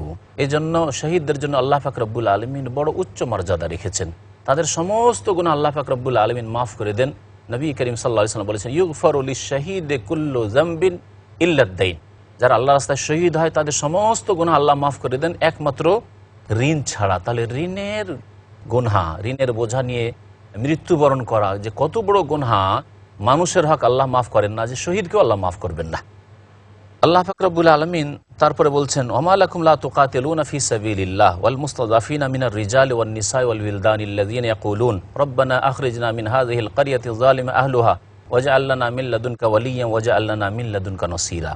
এই জন্য শহীদদের জন্য আল্লাহ পাক রব্বুল আলামিন বড় উচ্চ মর্যাদা রেখেছেন। তাদের সমস্ত গুনাহ আল্লাহ পাক রব্বুল আলামিন মাফ করে দেন। নবী করিম সাল্লাল্লাহু আলাইহি ওয়াসাল্লাম বলেছেন, ইউগফারু লিশ-শাহীদি কুল্লু যামবিন ইল্লা আদ-দাইন, যারা আল্লাহর রাস্তায় শহীদ হয় তাদের সমস্ত গুনাহ আল্লাহ মাফ করে দেন, একমাত্র ঋণ ছাড়া। তাহলে ঋণের গুনাহ, ঋণের বোঝা নিয়ে মৃত্যুবরণ করা যে কত বড় গুনাহ, মানুষের হক আল্লাহ মাফ করেন না, যে শহীদকেও আল্লাহ মাফ করবেন না। আল্লাহ পাক রব্বুল আলামিন তারপরে বলছেন, ওমা লাকুম লা তুকাতিলুনা ফি সাবিলিল্লাহ ওয়াল মুস্তাযাফিনা মিনার রিজালি ওয়ান নিসাই ওয়াল উইলদানি আল্লাযীনা ইয়াকুলুন রব্বানা আখরিজনা মিন হাযিহিল ক্বরিয়াতি যালিমা আহলুহা ওয়াজআল লানা মিন লাদুনকা ওয়ালিয়্যান ওয়াজআল লানা মিন লাদুনকা নাসীরা।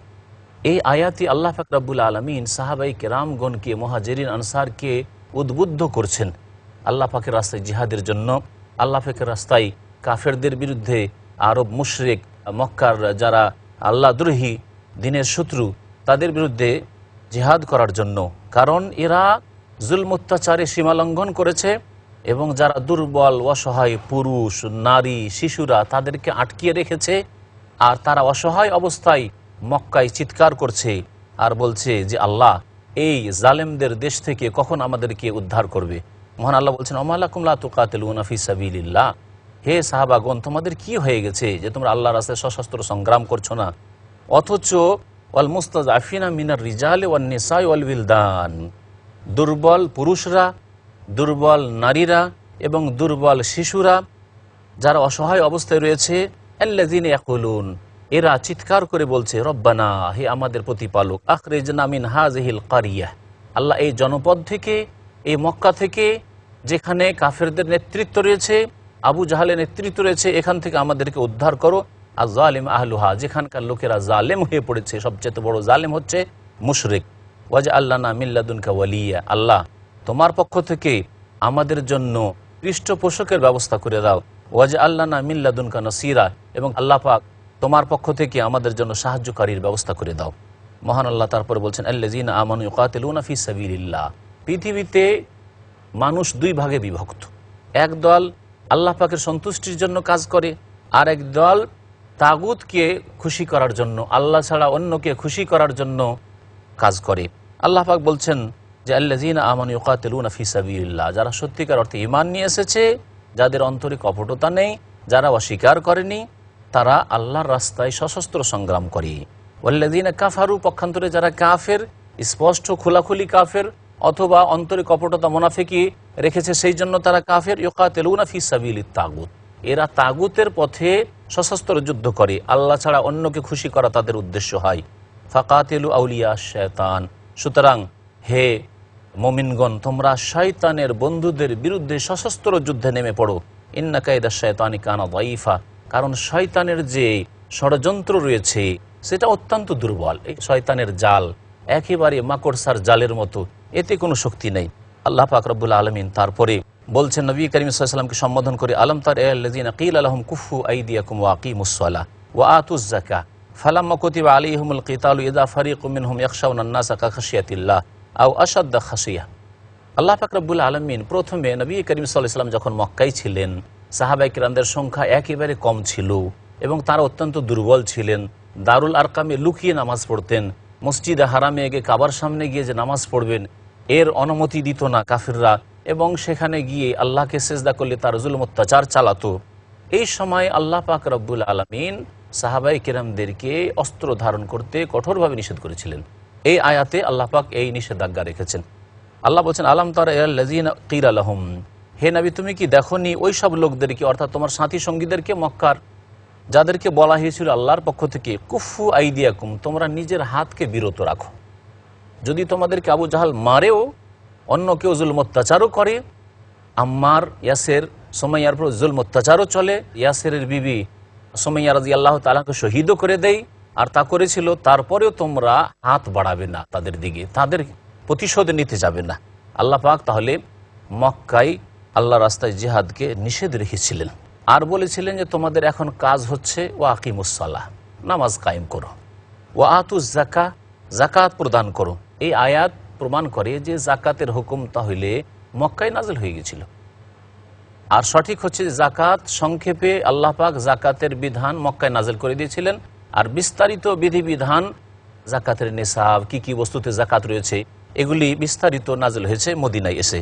এই আয়াতে আল্লাহ পাক রব্বুল আলামিন সাহাবায়ে কেরামগণকে, মুহাজিরিন আনসারকে উদ্বুদ্ধ করছেন আল্লাহ পাকের রাস্তায় জিহাদের জন্য, আল্লাহ পাকের রাস্তায় কাফেরদের বিরুদ্ধে, আরব মুশরিক মক্কার যারা আল্লাহদ্রোহী দিনের শত্রু তাদের বিরুদ্ধে জিহাদ করার জন্য। কারণ এরা জুলম অত্যাচারে সীমালঙ্ঘন করেছে এবং যারা দুর্বল অসহায় পুরুষ, নারী, শিশুরা তাদেরকে আটকিয়ে রেখেছে, আর তারা অসহায় অবস্থায় মক্কায় চিৎকার করছে আর বলছে যে আল্লাহ এই জালেমদের দেশ থেকে কখন আমাদেরকে উদ্ধার করবে। মহান আল্লাহ বলছেন, ওমা লাকুম লা তুকাতিলুনা ফি সাবিলিল্লাহ, হে সাহাবাগণ তোমাদের কি হয়ে গেছে যে তোমরা আল্লাহর রাস্তায় সশস্ত্র সংগ্রাম করছো না, অথচ ওয়াল মুস্তাযআফিনা মিনার রিজালি ওয়ান নিসাই ওয়াল উইলদান, দুর্বল পুরুষরা, দুর্বল নারীরা এবং দুর্বল শিশুরা যারা অসহায় অবস্থায় রয়েছে, আল্লাযীনা ইয়াকুলুন, এরা চিৎকার করে বলছে রব্বানা, হে আমাদের প্রতিপালক, আখরিজনা মিন হাযিহিল ক্বরিয়া, আল্লাহ এই জনপদ থেকে, এই মক্কা থেকে যেখানে কাফেরদের নেতৃত্ব রয়েছে, আবু জাহালের নেতৃত্ব রয়েছে, এখান থেকে আমাদেরকে উদ্ধার করো। আর জালিম আহলুহা, যেখানকার লোকেরা জালেম হয়ে পড়েছে, সবচেয়ে বড় জালেম হচ্ছে মুশরিক। ওয়াজআল লানা মিন লাদুনকা ওয়ালিয়্যা, আল্লাহ তোমার পক্ষ থেকে আমাদের জন্য পৃষ্ঠপোষকের ব্যবস্থা করে দাও। ওয়াজআল লানা মিন লাদুনকা নাসীরা, এবং আল্লাহ পাক তোমার পক্ষ থেকে আমাদের জন্য সাহায্যকারীর ব্যবস্থা করে দাও। মহান আল্লাহ তারপরে বলছেন, আল্লাযীনা আমানু ইউকাতিলুনা ফি সাবিলিল্লাহ, পৃথিবীতে মানুষ দুই ভাগে বিভক্ত। এক দল আল্লাহ পাকের সন্তুষ্টির জন্য কাজ করে, আর এক দল তাগুতকে খুশি করার জন্য, আল্লাহ ছাড়া অন্যকে খুশি করার জন্য কাজ করে। আল্লাহ পাক বলছেন যে আল্লাযীনা আমানু ইউকাতিলুনা ফি সাবিলিল্লাহ, যারা সত্যিকার অর্থে ঈমান নিয়ে এসেছে, যাদের অন্তরে কপটতা নেই, যারা অস্বীকার করেনি, তারা আল্লাহর রাস্তায় সশস্ত্র সংগ্রাম করে। ওয়াল্লাযীনা কাফারু, পক্ষান্তরে যারা কাফের, স্পষ্ট খোলাখুলি কাফের, অথবা অন্তরে কপটতা মুনাফিকি রেখেছে সেই জন্য তারা কাফের, ইউকাতিলুনা ফি সাবিলিত তাগুত, এরা তাগুতের পথে সশস্ত্র যুদ্ধ করে, আল্লাহ ছাড়া অন্যকে খুশি করা তাদের উদ্দেশ্য হয়। ফাকাতিলু আউলিয়া শায়তান, সুতরাং হে মুমিনগণ তোমরা শয়তানের বন্ধুদের বিরুদ্ধে সশস্ত্র যুদ্ধে নেমে পড়ো। ইন্না কায়দা শায়তানি কানা দাঈফা, কারণ শয়তানের যে ষড়যন্ত্র রয়েছে সেটা অত্যন্ত দুর্বল। এই শয়তানের জাল একেবারে মাকড়সার জালের মতো, এতে কোনো শক্তি নেই। আল্লাহ পাক রব্বুল আলামিন তারপরে বলছেন নবী করিম সাল্লাল্লাহু আলাইহি ওয়াসাল্লামকে সম্বোধন করে, আলম তার আল্লাযীনা কিলা লাহুম কুফু আইদিয়াকুম ওয়া আকিমুস সালাহ ওয়া আতুজ যাকাহ ফালাম্মা কুতিবা আলাইহিমুল কিতালু ইযা ফারিকুম মিনহুম ইয়াখশাউনা আন-নাসা কাখাশিয়াতিল্লাহ আও আশাদ্দা খাশিয়া। আল্লাহ পাক রব্বুল আলামিন প্রথমে নবী করিম সাল্লাল্লাহু আলাইহি ওয়াসাল্লাম যখন মক্কায় ছিলেন, সাহাবায়ে কিরামদের সংখ্যা একেবারে কম ছিল এবং তারা অত্যন্ত দুর্বল ছিলেন। দারুল আরকামে লুকিয়ে নামাজ পড়তেন, মসজিদে হারামে গিয়ে কাবার সামনে গিয়ে যে নামাজ পড়বেন এর অনুমতি দিত না কাফিররা, এবং সেখানে গিয়ে আল্লাহকে সেজদা করলে তার জুলম অত্যাচার চালাতো। এই সময় আল্লাহ পাক রব্বুল আলামিন সাহাবায়ে কিরামদেরকে অস্ত্র ধারণ করতে কঠোরভাবে নিষেধ করেছিলেন। এই আয়াতে আল্লাহ পাক এই নিষেধাজ্ঞা রেখেছেন। আল্লাহ বলছেন, আলাম তারা ইলাল্লাযীনা কিলা লাহুম, হে নবী তুমি কি দেখোনি ওই সব লোকদেরকে, অর্থাৎ তোমার সাথী সঙ্গীদেরকে মক্কার, যাদেরকে বলা হয়েছিল আল্লাহর পক্ষ থেকে কুফু আইদিয়াকুম, তোমরা নিজের হাতকে বিরত রাখো। যদি তোমাদেরকে আবু জাহাল মারেও, অন্য কেউ জুলম অত্যাচারও করে, আম্মার ইয়াসের সুমাইয়ার উপর জুলম অত্যাচারও চলে, ইয়াসেরের বিবি সুমাইয়া রাদিয়াল্লাহু তাআলাকে শহীদও করে দেয়, আর তা করেছিল, তারপরেও তোমরা হাত বাড়াবে না তাদের দিকে, তাদের প্রতিশোধ নিতে যাবে না। আল্লাহ পাক তাহলে মক্কায় আল্লাহ রাস্তায় জিহাদকে নিষেধ রেখেছিলেন, আর বলেছিলেন যে তোমাদের এখন কাজ হচ্ছে ওয়া আকিমুস সালাহ, নামাজ কায়েম করো, ওয়া আতুজ যাকাহ, যাকাত প্রদান করো। এই আয়াত প্রমাণ করে যে যাকাতের হুকুম তাহলে মক্কায় নাজিল হয়ে গেছিল। আর সঠিক হচ্ছে যে যাকাত, সংক্ষেপে আল্লাহ পাক যাকাতের বিধান মক্কায় নাজিল করে দিয়েছিলেন, আর বিস্তারিত বিধিবিধান যাকাতের নিসাব, কি কি বস্তুতে যাকাত রয়েছে, এগুলি বিস্তারিত নাজিল হয়েছে মদিনায় এসে।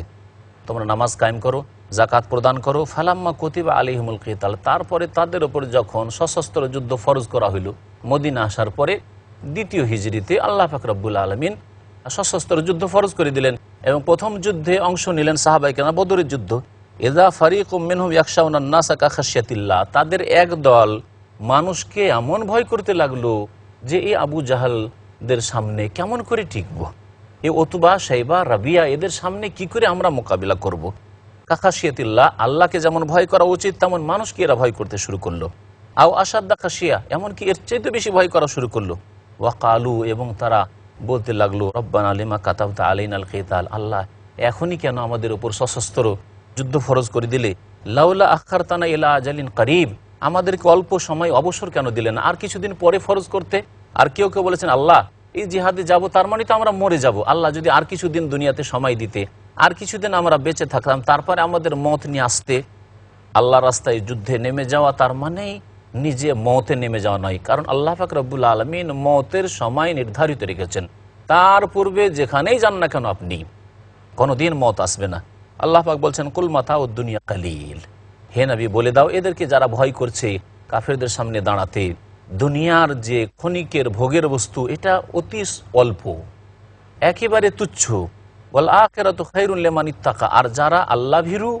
তোমরা নামাজ কায়েম করো, যাকাত প্রদান করো। ফালাম্মা কুতিবা আলাইহিমুল কিতাল, তারপরে তাদের উপর যখন সশস্ত্র যুদ্ধ ফরজ করা হইল মদিনা আসার পরে, দ্বিতীয় হিজরিতে আল্লাহ পাক রব্বুল আলামিন সশস্ত্র যুদ্ধ ফরজ করে দিলেন, এবং প্রথম যুদ্ধে অংশ নিলেন সাহাবায়ে কেরাম, বদরের যুদ্ধ। ইযা ফারিকুম মিনহুম ইয়াখশাউনা আন-নাসা কাখাশিয়াতিল্লাহ, তাদের এক দল মানুষকে এমন ভয় করতে লাগলো যে এই আবু জাহাল কাফেরদের সামনে কেমন করে টিকবো, এ ওতবা সাইবা রাবিয়া এদের সামনে কি করে আমরা মোকাবিলা করব। কাখাশিয়াতিল্লাহ, আল্লাহকে যেমন ভয় করা উচিত তেমন মানুষকে এরা ভয় করতে শুরু করলো। আও আসাদ্দা খাসিয়া, এমনকি এর চাইতে বেশি ভয় করা শুরু করলো। ওয়াকালু, এবং তারা বলতে লাগলো রব্বানা লিমা কাতাবতা আলাইনাল কিতাল, আল্লাহ এখনই কেন আমাদের উপর সশস্ত্র যুদ্ধ ফরজ করে দিলে, লাউলা আখারতানা ইলা আজালিন করিব, আমাদেরকে অল্প সময় অবসর কেন দিলেন, আর কিছুদিন পরে ফরজ করতে। আর কেউ কেউ বলেছেন আল্লাহ এই জিহাদে যাব তার মানে তো আমরা মরে যাব, আল্লাহ যদি আর কিছুদিন দুনিয়াতে সময় দিতে, আর কিছুদিন আমরা বেঁচে থাকতাম, তারপরে আমাদের মত নিয়ে আসতে। আল্লাহ রাস্তায় যুদ্ধে নেমে যাওয়া তার মানেই নিজে মতে নেমে যাওয়া নয়, কারণ আল্লাহ পাক রব্বুল আলামিন মতের সময় নির্ধারিত রেখেছেন। তার পূর্বে যেখানেই যান না কেন আপনি, কোনোদিন মত আসবে না। আল্লাহ পাক বলছেন কুল মাতা ও দুনিয়া কালিল, হে নবী বলে দাও এদেরকে যারা ভয় করছে কাফেরদের সামনে দাঁড়াতে, দুনিয়ার যে ক্ষণিকের ভোগের বস্তু এটা অতি অল্প, একেবারে তুচ্ছ। ওয়াল আখিরাতু খায়রুল লিমান ইত্তাকা, আর যারা আল্লাহ ভীরু,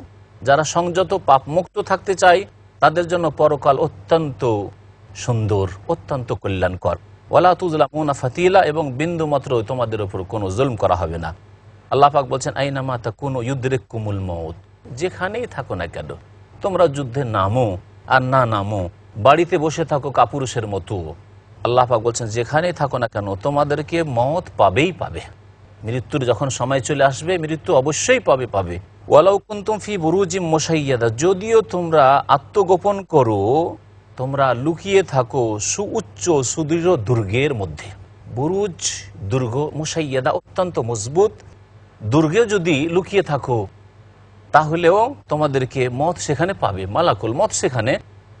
যারা সংযত পাপমুক্ত থাকতে চায় তাদের জন্য পরকাল অত্যন্ত সুন্দর, অত্যন্ত কল্যাণকর। ওয়ালা তুজলামুনা ফাতিলা, এবং বিন্দু মাত্র তোমাদের উপর কোনো জুলম করা হবে না। আল্লাহ পাক বলছেন আইনামা তাকুনু ইউদরিকুমুল মউত, যেখানেই থাকো না কেন তোমরা যুদ্ধে নামো আর না নামো, বাড়িতে বসে থাকো কাপুরুষের মতো, আল্লাহ পাক বলছেন যেখানেই থাকো না কেন তোমাদেরকে মওত পাবেই পাবে। মৃত্যুর যখন সময় চলে আসবে মৃত্যু অবশ্যই পাবে। ওয়ালাউ কুনতুম ফি বুরুজিম মুশাইয়াদা, যদিও তোমরা আত্মগোপন করো, তোমরা লুকিয়ে থাকো সুউচ্চ সুদৃঢ় দুর্গের মধ্যে। বুরুজ দুর্গ, মুশাইয়াদা অত্যন্ত মজবুত দুর্গে যদি লুকিয়ে থাকো তাহলেও তোমাদেরকে মত সেখানে পাবে, মালাকুল মত সেখানে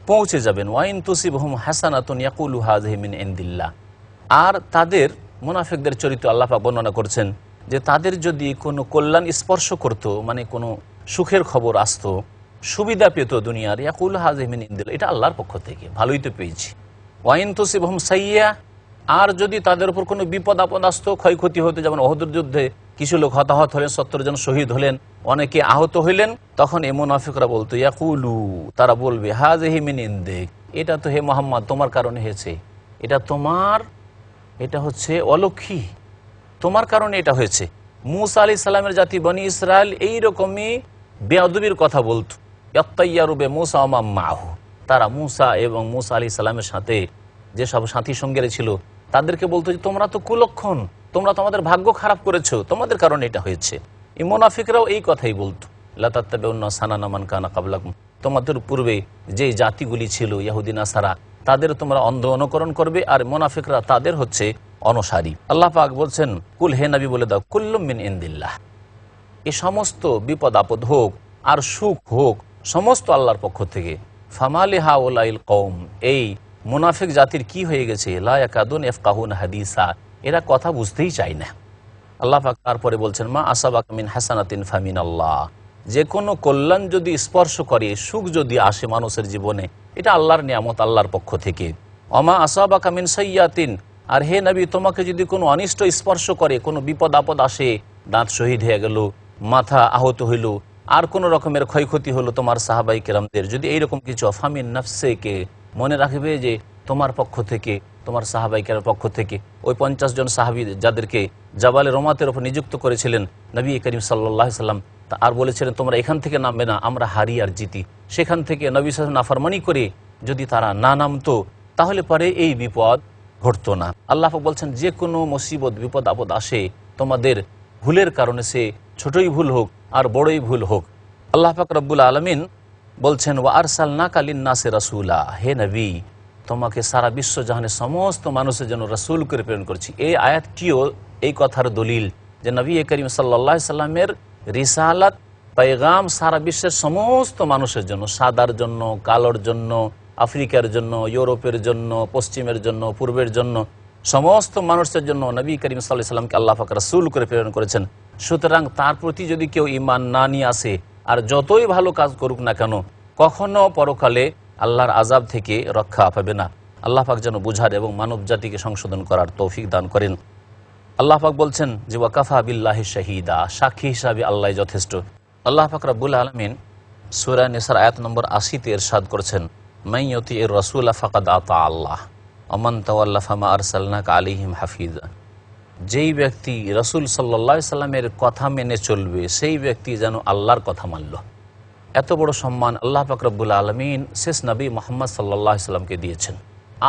পৌঁছে যাবেন। ওয়াইন তুসিবহুম হাসানাতুন ইয়াকুলু হাযিহি মিন ইনদিল্লাহ, আর তাদের মুনাফিকদের চরিত্র আল্লাহ পাক বর্ণনা করছেন যে তাদের যদি কোনো কল্যাণ স্পর্শ করত, মানে কোনো সুখের খবর আসতো, সুবিধা পেত দুনিয়ার, ইয়াকুলু হাযিহি মিন ইনদিল্লাহ, এটা আল্লাহর পক্ষ থেকে, ভালোই তো পেয়েছি। ওয়াইন তুসিবহুম সাইয়্যা, আর যদি তাদের উপর কোনো বিপদ আপদ আসতো, ক্ষয়ক্ষতি হতো, যেমন ওহদের যুদ্ধে কিছু লোক হতাহত হলেন, 70 জন শহীদ হলেন, অনেকে আহত হইলেন, তখন এই মুনাফিকরা বলতো ইয়াকুলু, তারা বলবে হাযিহি মিন ইনদিক, এটা তো হে মুহাম্মদ তোমার কারণে হয়েছে, এটা হচ্ছে অলক্ষী, তোমার কারণে এটা হয়েছে। মূসা আলাইহিস সালামের জাতি বনি ইসরায়েল এইরকমই বেয়াদবির কথা বলতো, ইয়াত্তাইয়ারু বিমূসা ওয়া মান মাআহু, তারা মূসা এবং মূসা আলাইহিস সালামের সাথে যেসব সাথী সঙ্গীরা ছিল তাদেরকে বলতো যে তোমরা তো কুলক্ষণ, তোমরা তোমাদের ভাগ্য খারাপ করেছো, তোমাদের কারণে এটা হয়েছে। এই মুনাফিকরাও এই কথাই বলতো, লা তাত্তাবিউন্না সানানা মান কানা ক্বাবলাকুম, তোমাদের পূর্বে যে জাতিগুলি ছিল ইহুদি নাসারা তাদের তোমরা অন্ধ অনুকরণ করবে, আর মুনাফিকরা তাদের হচ্ছে অনুসারী। আল্লাহ পাক বলছেন কুল, হে নবী বলে দাও কুল্লুম মিন ইনদিল্লাহ, এই সমস্ত বিপদ আপদ হোক আর সুখ হোক সমস্ত আল্লাহর পক্ষ থেকে। ফামালি হাউলাইল কওম, এই মুনাফিক জাতির কি হয়ে গেছে, লা ইয়াকাদুন ইয়াফকাহুনা হাদিসা, এরা কথা বুঝতেই চায় না। আল্লাহ পাক তারপরে বলছেন মা আসাবাকা মিন হাসানাতিন ফামিনাল্লাহ, যে কোনো কল্যাণ যদি স্পর্শ করে, সুখ যদি আসে মানুষের জীবনে, এটা আল্লাহর নিয়ামত, আল্লাহর পক্ষ থেকে। অমা আসাবাকা মিন সাইয়্যাতিন, আর হে নবী তোমাকে যদি কোনো অনিষ্ট স্পর্শ করে, কোনো বিপদ আপদ আসে, দাঁত শহীদ হয়ে গেল, মাথা আহত হইল, আর কোনো রকমের ক্ষয়ক্ষতি হলো তোমার সাহাবাই কেরামদের, যদি এইরকম কিছু, ফামিন নাফসেকে, মনে রাখবে যে তোমার পক্ষ থেকে, তোমার সাহাবাই কেরামের পক্ষ থেকে। ওই 50 জন সাহাবী যাদেরকে জাবালে রোমাতের ওপর নিযুক্ত করেছিলেন নবী করিম সাল্লাল্লাহু আলাইহি সাল্লাম, আর বলেছিলেন তোমরা এখান থেকে নামবে না, আমরা হারি আর জিতি, সেখান থেকে নবী সাল্লাল্লাহু আলাইহি ওয়াসাল্লাম নাফরমানি করে যদি তারা না নামতো তাহলে পরে এই বিপদ ঘটতো না। আল্লাহ পাক বলছেন যে কোনো মুসিবত বিপদ আপদ আসে তোমাদের ভুলের কারণে, সে ছোটই ভুল হোক আর বড়ই ভুল হোক। আল্লাহ পাক রব্বুল আলামিন বলছেন ওয়া আরসালনাকা লিন-নাসি রাসূলা, হে নবী তোমাকে সারা বিশ্ব জাহানের সমস্ত মানুষের জন্য রাসূল করে প্রেরণ করছি। এই আয়াতটিও এই কথার দলিল যে নবী করিম সাল্লাল্লাহু আলাইহি সাল্লামের রিসালাত পেগাম সারা বিশ্বের সমস্ত মানুষের জন্য, সাদার জন্য, কালোর জন্য, আফ্রিকার জন্য, ইউরোপের জন্য, পশ্চিমের জন্য, পূর্বের জন্য, সমস্ত মানুষের জন্য নবী করিম সাল্লাল্লাহু আলাইহি সাল্লামকে আল্লাহ পাক রাসূল করে প্রেরণ করেছেন। সুতরাং তার প্রতি যদি কেউ ঈমান না নিয়ে আসে আর যতই ভালো কাজ করুক না কেন, কখনো পরকালে আল্লাহর আযাব থেকে রক্ষা পাবে না। আল্লাহ পাক যেন বুঝার এবং মানব জাতিকে সংশোধন করার তৌফিক দান করেন। আল্লাহ পাক বলছেন যে ওয়াকাফা বিল্লাহি শাহিদা, সাক্ষী হিসাবে আল্লাহ যথেষ্ট। আল্লাহ পাক রব্বুল আলামিন সূরা নিসার আয়াত নম্বর 80-তে ইরশাদ করেছেন মাইয়ুতির রাসূলা ফাকাদ আতা আল্লাহ, আমান তাওয়াল্লা ফামা আরসালনাকা আলাইহিম হাফিজা। যেই ব্যক্তি রাসূল সাল্লাল্লাহু আলাইহি সাল্লামের কথা মেনে চলবে সেই ব্যক্তি যেন আল্লাহর কথা মানল। এত বড় সম্মান আল্লাহ পাক রব্বুল আলামিন শেষ নবী মুহাম্মদ সাল্লাল্লাহু আলাইহি সাল্লামকে দিয়েছেন।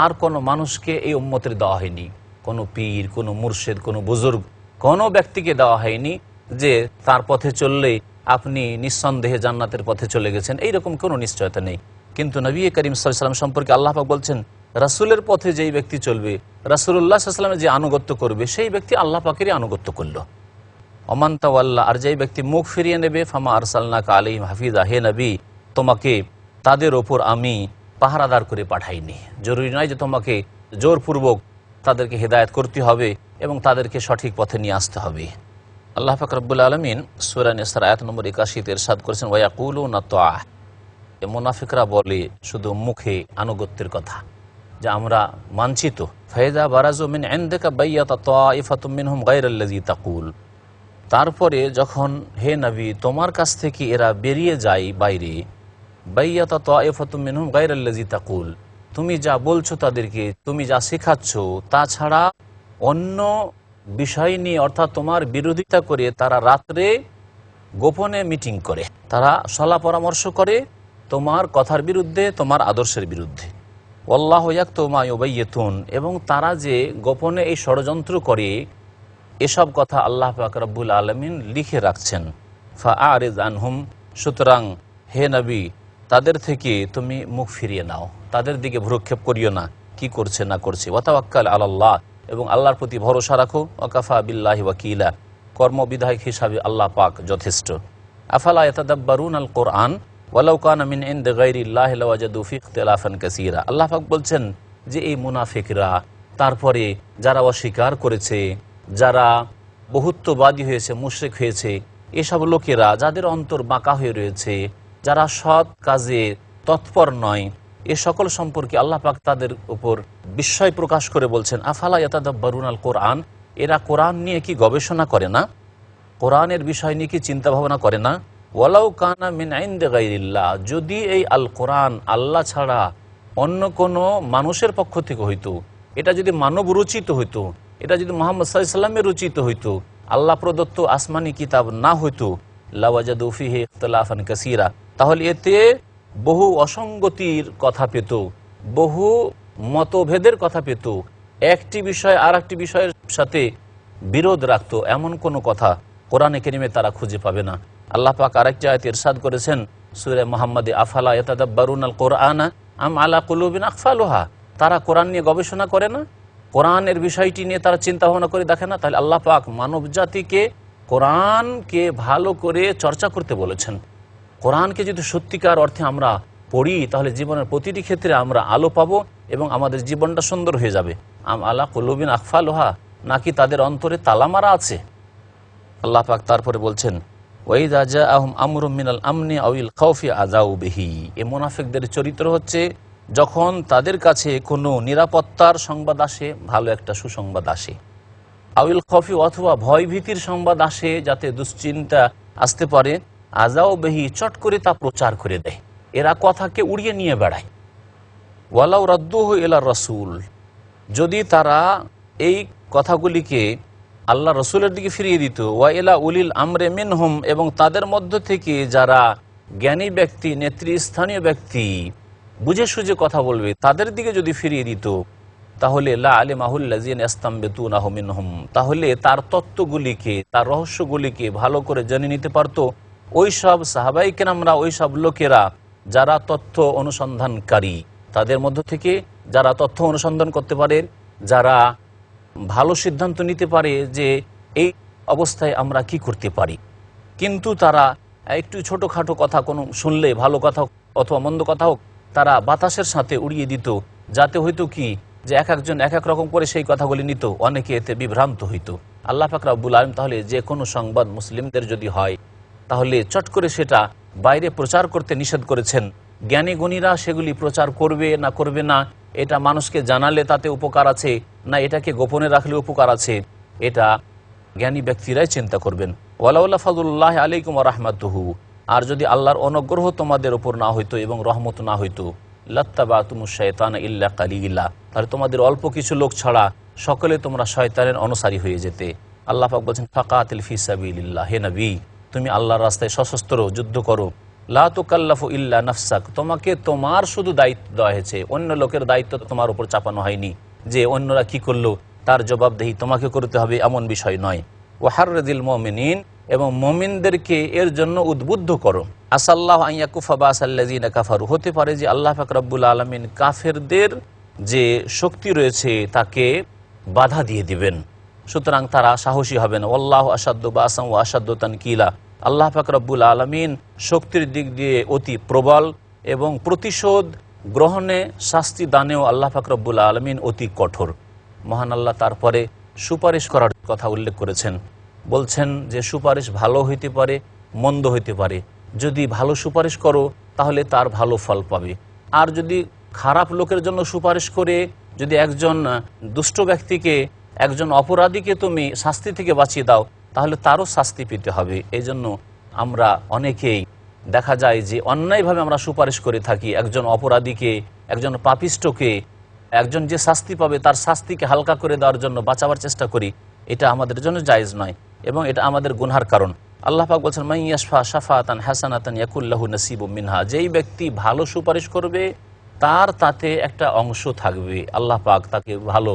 আর কোনো মানুষকে এই উম্মতের দেওয়া হয়নি, কোনো পীর, কোনো মুর্শিদ, কোনো বুজুর্গ, কোনো ব্যক্তিকে দেওয়া হয়নি যে তার পথে চললে আপনি নিঃসন্দেহে জান্নাতের পথে চলে গেছেন, এইরকম কোনো নিশ্চয়তা নেই। কিন্তু নবী করিম সাল্লাল্লাহু আলাইহি সাল্লাম সম্পর্কে আল্লাহ পাক বলছেন, রাসূলের পথে যেই ব্যক্তি চলবে, রাসূলুল্লাহ সাল্লাল্লাহু আলাইহি সাল্লামের যে আনুগত্য করবে, সেই ব্যক্তি আল্লাহ পাকেরই আনুগত্য করলো। ওমান তাওয়াল্লা, আর যেই ব্যক্তি মুখ ফিরিয়ে নেবে, ফামা আরসালনাকা আলাইহিম হাফিজা, হে নবী তোমাকে তাদের ওপর আমি পাহারাদার করে পাঠাইনি। জরুরি নয় যে তোমাকে জোরপূর্বক তাদেরকে হেদায়েত করতে হবে এবং তাদেরকে সঠিক পথে নিয়ে আসতে হবে। আল্লাহ পাক রব্বুল আলামিন সূরা নিসার আয়াত নম্বর 81 ইরশাদ করেছেন, ওয়ায়াকুলুনা তাআ, মুনাফিকরা বলে শুধু মুখে আনুগত্যের কথা, যে আমরা মানছি তো। ফাইযা বারাজু মিন ইনদিকা বাইয়াতা তাইফাতুম মিনহুম গায়রাল্লাযী তাকুল, তারপরে যখন হে নবী তোমার কাছ থেকে এরা বেরিয়ে যায় বাইরে, বাইয়াতা তাইফাতুম মিনহুম গায়রাল্লাযী তাকুল, তুমি যা বলছো তাদেরকে, তুমি যা শেখাচ্ছ তাছাড়া অন্য বিষয় নিয়ে, অর্থাৎ তোমার বিরোধিতা করে তারা রাত্রে গোপনে মিটিং করে, তারা সলা পরামর্শ করে তোমার কথার বিরুদ্ধে, তোমার আদর্শের বিরুদ্ধে। ওয়াল্লাহু ইয়াকতুবু মা ইউবাইয়িতুন, এবং তারা যে গোপনে এই ষড়যন্ত্র করে এসব কথা আল্লাহ পাক রব্বুল আলামিন লিখে রাখছেন। ফাআরিজ আনহুম, সুতরাং হে নবী তাদের থেকে তুমি মুখ ফিরিয়ে নাও, তাদের দিকে ভ্রুক্ষেপ করিও না কি করছে না করছে। ওয়া তাওয়াক্কাল আলাল্লাহ, এবং আল্লাহর প্রতি ভরসা রাখো। ওয়াকাফা বিল্লাহি ওয়াকিলা, কর্মবিধায়ক হিসাবে আল্লাহ পাক যথেষ্ট। আফালা ইয়াতাদাব্বারুনাল কুরআন ওয়ালাউ কানা মিন ইনদি গায়রিল্লাহি লাওয়াজাদু ফি ইখতিলাফান কাসীরা। আল্লাহ পাক বলছেন যে এই মুনাফিকরা, তারপরে যারা অস্বীকার করেছে, যারা বহুত্ববাদী হয়েছে, মুশরিক হয়েছে, এসব লোকেরা যাদের অন্তর বাঁকা হয়ে রয়েছে, যারা সৎ কাজে তৎপর নয়, এ সকল সম্পর্কে আল্লাহ পাক তাদের উপর বিস্ময় প্রকাশ করে বলছেন, আফালা ইয়াতাদাব্বারুনাল কুরআন, এরা কোরআন নিয়ে কি গবেষণা করে না, কোরআনের বিষয় নিয়ে কি চিন্তা ভাবনা করে না। ওয়ালাউ কানা মিন ইনদি গায়রিল্লাহ, যদি এই আল কোরআন আল্লাহ ছাড়া অন্য কোনো মানুষের পক্ষ থেকে হইতো, এটা যদি মানব রচিত হইতো, এটা যদি মুহাম্মদ সাল্লাল্লাহু আলাইহি ওয়াসাল্লামের রচিত হইতো, আল্লাহ প্রদত্ত আসমানি কিতাব না হইতো, লাওয়াজাদু ফিহি ইখতিলাফান কাসীরা, তাহলে এতে বহু অসঙ্গতির কথা পেত, বহু মতভেদের কথা পেত, একটি বিষয় আর একটি বিষয়ের সাথে বিরোধ রাখত, এমন কোনো কথা কোরআনে কারীমে তারা খুঁজে পাবে না। আল্লাহ পাক আরেকটি আয়াতে ইরশাদ করেছেন সূরা মুহাম্মাদে, আফালা ইয়াতাদাব্বারুনাল কুরআনা আম আলা কুলুবিন আকফালুহা, তারা কোরআন নিয়ে গবেষণা করে না, কোরআনের বিষয়টি নিয়ে তারা চিন্তা ভাবনা করে দেখে না। তাহলে আল্লাহ পাক মানব জাতিকে কোরআনকে ভালো করে চর্চা করতে বলেছেন। কোরআনকে যদি সত্যিকার অর্থে আমরা পড়ি, তাহলে জীবনের প্রতিটি ক্ষেত্রে আমরা আলো পাবো এবং আমাদের জীবনটা সুন্দর হয়ে যাবে। আম আলা কুলুবিন আকফালুহা, নাকি তাদের অন্তরে তালামারা আছে। আল্লাহ পাক তারপরে বলছেন, ওয়াইযা জাআহুম আমরুম মিনাল আমনি আউল খাউফি আযাউ বিহি, এই মুনাফিকদের চরিত্র হচ্ছে যখন তাদের কাছে কোনো নিরাপত্তার সংবাদ আসে, ভালো একটা সুসংবাদ আসে, আউল খাউফি অথবা ভয় ভীতির সংবাদ আসে, যাতে দুশ্চিন্তা আসতে পারে, আযাউ বিহি চট করে তা প্রচার করে দেয়, এরা কথাকে উড়িয়ে নিয়ে বেড়ায়। ওয়ালাউ রাদ্দুহু ইলা রাসূল, যদি তারা এই কথাগুলিকে আল্লাহ রসুলের দিকে ফিরিয়ে দিত, ওয়া ইলা উলিল আমরে মিনহুম, এবং তাদের মধ্য থেকে যারা জ্ঞানী ব্যক্তি, নেতৃস্থানীয় ব্যক্তি, বুঝে সুঝে কথা বলবে, তাদের দিকে যদি ফিরিয়ে দিত, তাহলে লা আলিমাহুল্লাযিনা ইস্তামবিতুনাহু মিনহুম, তাহলে তার তত্ত্বগুলিকে, তার রহস্যগুলিকে ভালো করে জেনে নিতে পারত ওই সব সাহাবায়ে কেরামরা, ওই সব লোকেরা যারা তথ্য অনুসন্ধানকারী, তাদের মধ্য থেকে যারা তথ্য অনুসন্ধান করতে পারে, যারা ভালো সিদ্ধান্ত নিতে পারে যে এই অবস্থায় আমরা কি করতে পারি। কিন্তু তারা একটু ছোটোখাটো কথা কোনো শুনলে, ভালো কথা হোক অথবা মন্দ কথা হোক, তারা বাতাসের সাথে উড়িয়ে দিত, যাতে হয়তো কি যে এক একজন এক এক রকম করে সেই কথাগুলি নিত, অনেকে এতে বিভ্রান্ত হইত। আল্লাহ পাক রব্বুল আলামিন তাহলে যে কোনো সংবাদ মুসলিমদের যদি হয়, তাহলে চট করে সেটা বাইরে প্রচার করতে নিষেধ করেছেন। জ্ঞানী গুণীরা সেগুলি প্রচার করবে না করবে না, এটা মানুষকে জানালে তাতে উপকার আছে না এটাকে গোপনে রাখলে উপকার আছে, এটা জ্ঞানী ব্যক্তিরাই চিন্তা করবেন। ওয়ালাউলা ফাদুল্লাহ আলাইকুম ওয়া রাহমাতুহু, আর যদি আল্লাহর অনুগ্রহ তোমাদের উপর না হইতো এবং রহমত না হইতো, লাত্তাবাতুমুশ শায়তানা ইল্লা কালিলা, তাহলে তোমাদের অল্প কিছু লোক ছাড়া সকলে তোমরা শয়তানের অনুসারী হয়ে যেতে। আল্লাহ পাক বলছেন ফাকাতিল ফি সাবিলিল্লাহ, হে নবী তুমি আল্লাহর রাস্তায় সশস্ত্র যুদ্ধ করো। লা তুকাল্লাফু ইল্লা নাফসাক, তোমাকে তোমার শুধু দায়িত্ব দেওয়া হয়েছে, অন্য লোকের দায়িত্ব তোমার উপর চাপানো হয়নি যে অন্যরা কি করলো তার জবাবদেহি তোমাকে করতে হবে, এমন বিষয় নয়। ওয়াহাররিদিল মুমিনিন, এবং মুমিনদেরকে এর জন্য উদ্বুদ্ধ করো। আসাল্লাহু আন ইয়াকুফা বাসাল্লাযিনা কাফারু, হতে পারে যে আল্লাহ পাক রব্বুল আলামিন কাফেরদের যে শক্তি রয়েছে তাকে বাধা দিয়ে দিবেন, সুতরাং তারা সাহসী হবে না। আল্লাহু আশাদ্দু বাসান ওয়া আশাদ্দু তানকিলা, আল্লাহ পাক রব্বুল আলামিন শক্তির দিক দিয়ে অতি প্রবল এবং প্রতিশোধ গ্রহণে শাস্তি দানেও আল্লাহ পাক রব্বুল আলামিন অতি কঠোর। মহান আল্লাহ তারপরে সুপারিশ করার কথা উল্লেখ করেছেন, বলছেন যে সুপারিশ ভালো হইতে পারে মন্দ হইতে পারে, যদি ভালো সুপারিশ করো তাহলে তার ভালো ফল পাবে, আর যদি খারাপ লোকের জন্য সুপারিশ করে যদি একজন দুষ্ট ব্যক্তিকে একজন অপরাধীকে তুমি শাস্তি থেকে বাঁচিয়ে দাও তাহলে তারও শাস্তি পেতে হবে। এই জন্য আমরা অনেকেই দেখা যায় যে অন্যায়ভাবে আমরা সুপারিশ করে থাকি, একজন অপরাধীকে একজন পাপিষ্টকে একজন যে শাস্তি পাবে তার শাস্তিকে হালকা করে দেওয়ার জন্য বাঁচাবার চেষ্টা করি, এটা আমাদের জন্য জায়েজ নয় এবং এটা আমাদের গুনহার কারণ। আল্লাহ পাক বলছেন মান ইয়াশফা শাফাআতান হাসানাতান ইয়াকুল লাহু নাসিবুম মিনহা, যেই ব্যক্তি ভালো সুপারিশ করবে তার তাতে একটা অংশ থাকবে, আল্লাহ পাক তাকে ভালো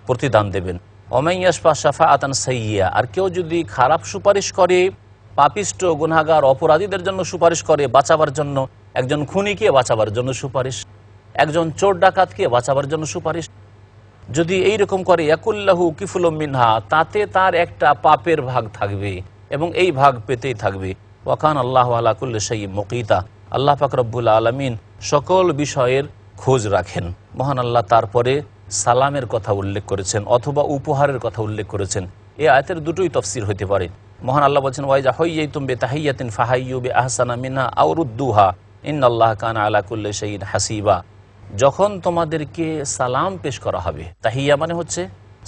প্রতিদান দেবেন। ওমান ইয়াশফা শাফাআতান সাইয়্যা, আর কেউ যদি খারাপ সুপারিশ করে, পাপিষ্ট গুনাহগার অপরাধীদের জন্য সুপারিশ করে বাঁচাবার জন্য, একজন খুনিকে বাঁচাবার জন্য সুপারিশ, একজন চোর ডাকাতকে বাঁচাবার জন্য সুপারিশ যদি এইরকম করে, ইয়াকুল্লাহু কিফলুম মিনহা, তাতে তার একটা পাপের ভাগ থাকবে এবং এই ভাগ পেতেই থাকবে। ওয়া কানা আল্লাহু আলা কুল্লি শাইইন মুকিতা, আল্লাহ পাক রব্বুল আলামিন সকল বিষয়ের খোঁজ রাখেন। মহান আল্লাহ তারপরে সালামের কথা উল্লেখ করেছেন অথবা উপহারের কথা উল্লেখ করেছেন। এই আয়াতের দুটোই তাফসীর হতে পারে। মহান আল্লাহ বলছেন ওয়াইজা হাইয়াতুম বিতাহিয়াতিন ফাহাইয়ু বিআহসানা মিনহা আও রুদ্দুহা ইন্নাল্লাহা কানা আলা কুল্লি শাইইন হাসিবা, যখন তোমাদেরকে সালাম পেশ করা হবে, তাহিয়া মানে হচ্ছে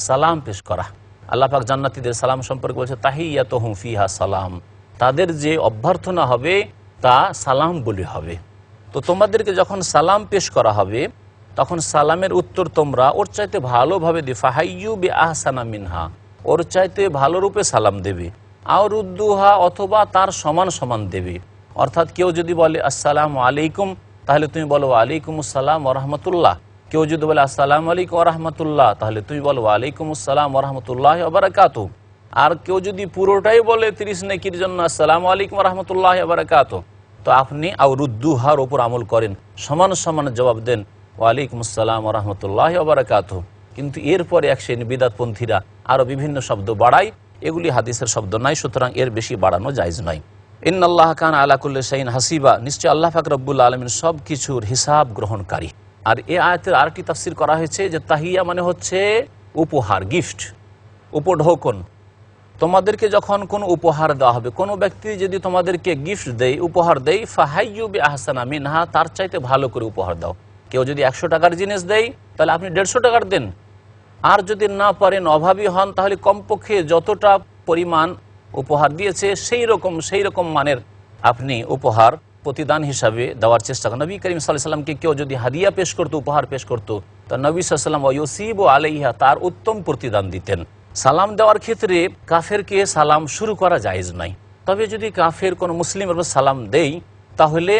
সালাম পেশ করা। আল্লাহ পাক জান্নাতীদের সালাম সম্পর্কে বলছে তাহিয়াতুহুম ফিহা সালাম, তাদের যে অভ্যর্থনা হবে তা সালাম বলে হবে। তো তোমাদেরকে যখন সালাম পেশ করা হবে তখন সালামের উত্তর তোমরা ওর চাইতে ভালোভাবে দিবে, ফাহাইয়ু বিআহসানা মিনহা, ওর চাইতে ভালো রূপে সালাম দেবে, আও রুদ্দুহা অথবা তার সমান সমান দেবে। অর্থাৎ কেউ যদি বলে আসসালামু আলাইকুম তাহলে তুমি বলো ওয়ালাইকুম আসসালাম ওয়া রাহমাতুল্লাহ, কেউ যদি বলে আসসালামু আলাইকুম ওয়া রাহমাতুল্লাহ তাহলে তুমি বলো ওয়ালাইকুম আসসালাম ওয়া রাহমাতুল্লাহি ওয়া বারাকাতুহু। আর কেউ যদি পুরোটাই বলে 30 নেকির জন্য আসসালামু আলাইকুম ওয়া রাহমাতুল্লাহি ওয়া বারাকাতুহু, তো আপনি আও রুদ্দুহার উপর আমল করেন, সমান সমান জবাব দেন ওয়ালাইকুম আসসালাম ওয়া রাহমাতুল্লাহি ওয়া বারাকাতুহু। কিন্তু এরপরে এক শ্রেণী বিদআতপন্থীরা আরও বিভিন্ন শব্দ বাড়ায়, এগুলি হাদিসের শব্দ নাই, সুতরাং এর বেশি বাড়ানো জায়েজ নয়। ইন্নাল্লাহা কানা আলা কুল্লি শাইইন হাসিবা, নিশ্চয় আল্লাহ পাক রব্বুল আলামিন সব কিছুর হিসাব গ্রহণকারী। আর এই আয়াতের আরেকটি তাফসীর করা হয়েছে যে তাহিয়া মানে হচ্ছে উপহার, গিফট, উপঢৌকন। তোমাদেরকে যখন কোনো উপহার দেওয়া হবে, কোনো ব্যক্তি যদি তোমাদেরকে গিফট দেয়, উপহার দেয়, ফাহাইয়ু বিআহসানা মিনহা, তার চাইতে ভালো করে উপহার দাও। কেউ যদি 100 টাকার জিনিস দেয় তাহলে আপনি 150 টাকার দেন, আর যদি না পারেন অভাবী হন তাহলে কমপক্ষে যতটা পরিমাণ উপহার দিয়েছে সেই রকম মানের আপনি উপহার প্রতিদান হিসাবে দেওয়ার চেষ্টা করেন। নবী করিম সাল্লাল্লাহু আলাইহি ওয়াসাল্লামকে কেউ যদি হাদিয়া পেশ করতো, উপহার পেশ করতো, তা নবী সাল্লাল্লাহু আলাইহি ওয়াসাল্লাম ওয়ায়ুসিবু আলাইহা, তার উত্তম প্রতিদান দিতেন। সালাম দেওয়ার ক্ষেত্রে কাফেরকে সালাম শুরু করা জায়েজ নয়, তবে যদি কাফের কোনো মুসলিমের উপর সালাম দেই তাহলে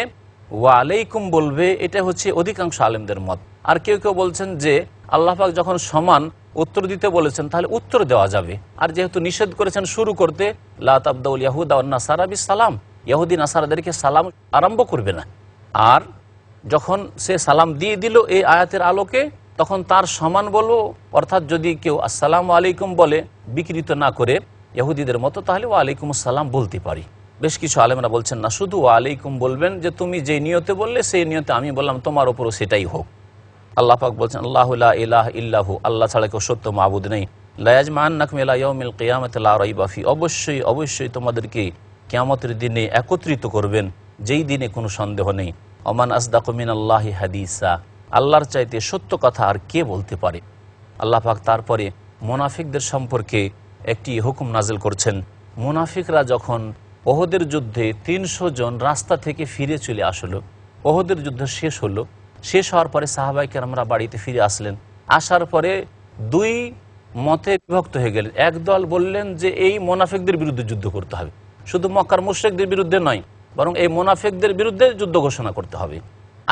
ওয়ালাইকুম বলবে, এটা হচ্ছে অধিকাংশ আলেমদের মত। আর কেউ কেউ বলছেন যে আল্লাহ পাক যখন সমান উত্তর দিতে বলেছেন তাহলে উত্তর দেওয়া যাবে, আর যেহেতু নিষেধ করেছেন শুরু করতে, লা তাবদাউল ইয়াহুদা ওয়ান নাসারা বিসালাম, ইহুদি নাসারাদেরকে সালাম আরম্ভ করবে না। আর যখন সে সালাম দিয়ে দিল এই আয়াতের আলোকে, তখন তার সমান বলবো, অর্থাৎ যদি কেউ আসসালামু আলাইকুম বলে বিকৃত না করে ইহুদিদের মতো, তাহলে ওয়ালাইকুম আসসালাম বলতে পারি। বেশ কিছু আলেমরা বলছেন না, শুধু ওয়ালাইকুম বলবেন, যে তুমি যে নিয়তে বললে সেই নিয়তে আমি বললাম, তোমার ওপরও সেটাই হোক। আল্লাহ পাক বলছেন আল্লাহু লা ইলাহা ইল্লাহু, আল্লাহ ছাড়া কেউ সত্য মাবুদ নেই। লা ইয়াজমাআন্নাকুম ইলা ইয়াউমিল কিয়ামাতি লা রাইবা ফি, অবশ্যই তোমাদেরকে কিয়ামতের দিনে একত্রিত করবেন, যেই দিনে কোনো সন্দেহ নেই। ওমান আসদাকু মিনাল্লাহি হাদিসা, আল্লাহর চাইতে সত্য কথা আর কে বলতে পারে। আল্লাহ পাক তারপরে মুনাফিকদের সম্পর্কে একটি হুকুম নাজিল করছেন। মুনাফিকরা যখন ওহদের যুদ্ধে 300 জন রাস্তা থেকে ফিরে চলে আসলো, ওহদের যুদ্ধ শেষ হলো, শেষ হওয়ার পরে সাহাবায়ে কেরামরা বাড়িতে ফিরে আসলেন। আসার পরে দুই মতে বিভক্ত হয়ে গেলেন। একদল বললেন যে এই মোনাফিকদের বিরুদ্ধে যুদ্ধ করতে হবে, শুধু মক্কার মুশরিকদের বিরুদ্ধে নয়, বরং এই মোনাফিকদের বিরুদ্ধে যুদ্ধ ঘোষণা করতে হবে।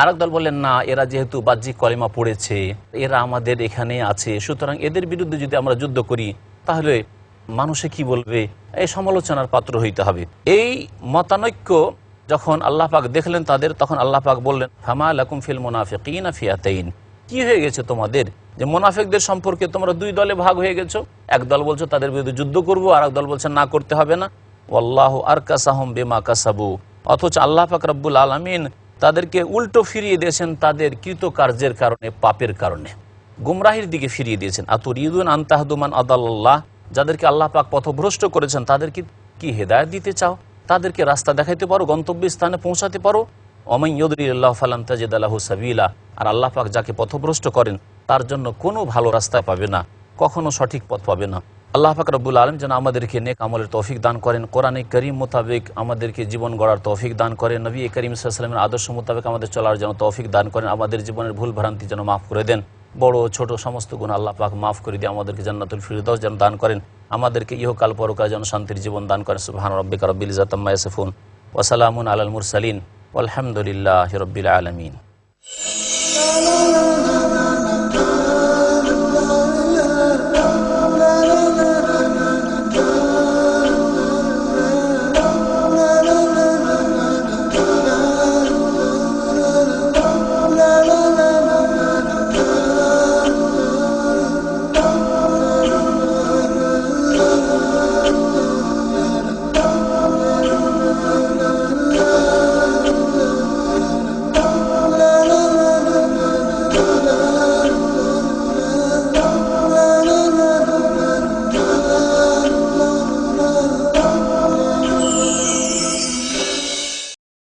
আরেক দল বললেন না, এরা যেহেতু বাহ্যিক কলেমা পড়েছে, এরা আমাদের এখানে আছে, সুতরাং এদের বিরুদ্ধে যদি আমরা যুদ্ধ করি তাহলে মানুষে কি বলবে, এই সমালোচনার পাত্র হইতে হবে। এই মতানৈক্য যখন আল্লাহ পাক দেখলেন তাদের, তখন আল্লাহ পাক বললেন ফামা লাকুম ফিল মুনাফিকিনা ফিয়াতাইন, কি হয়ে গেছে তোমাদের যে মুনাফিকদের সম্পর্কে তোমরা দুই দলে ভাগ হয়ে গেছো। এক দল বলছো তাদের বিরুদ্ধে যুদ্ধ করবো, আর এক দল বলছে না করতে হবে না। ওয়াল্লাহু আরকাসাহুম বিমা কাসাবু, অথচ আল্লাহ পাক রব্বুল আলামিন তাদেরকে উল্টো ফিরিয়ে দিয়েছেন তাদের কৃতকার্যের কারণে, পাপের কারণে, গুমরাহির দিকে ফিরিয়ে দিয়েছেন। আতুরিদুন আন তাহদুমান আদাল্লাহ, যাদেরকে আল্লাহ পাক পথভ্রষ্ট করেছেন তাদেরকে কি হেদায়েত দিতে চাও, তাদেরকে রাস্তা দেখাইতে পারো, গন্তব্যস্থানে পৌঁছাতে পারো। ওমান ইউদলিল্লাহু ফালান তাজিদ লাহু সাবিলা, আর আল্লাহ পাক যাকে পথভ্রষ্ট করেন তার জন্য কোনো ভালো রাস্তা পাবে না, কখনো সঠিক পথ পাবে না। আল্লাহ পাক রব্বুল আলামিন যেন আমাদেরকে নেক আমলের তৌফিক দান করেন, কোরআনে কারীম মোতাবেক আমাদেরকে জীবন গড়ার তৌফিক দান করেন, নবী করিম সাল্লাল্লাহু আলাইহি ওয়াসাল্লামের আদর্শ মোতাবেক আমাদের চলার যেন তৌফিক দান করেন, আমাদের জীবনের ভুল ভ্রান্তি যেন মাফ করে দেন, বড় ছোট সমস্ত গুনাহ আল্লাহ পাক মাফ করে দিয়ে আমাদেরকে জান্নাতুল ফিরদাউস যেন দান করেন, আমাদেরকে ইহকাল পরকাল যেন শান্তির জীবন দান করেন। সুবহান রাব্বিকা রাব্বিল ইজ্জাতি আম্মা ইয়াসিফুন ওয়া সালামুন আলাল মুরসালিন ওয়ালহামদুলিল্লাহি রাব্বিল আলামিন।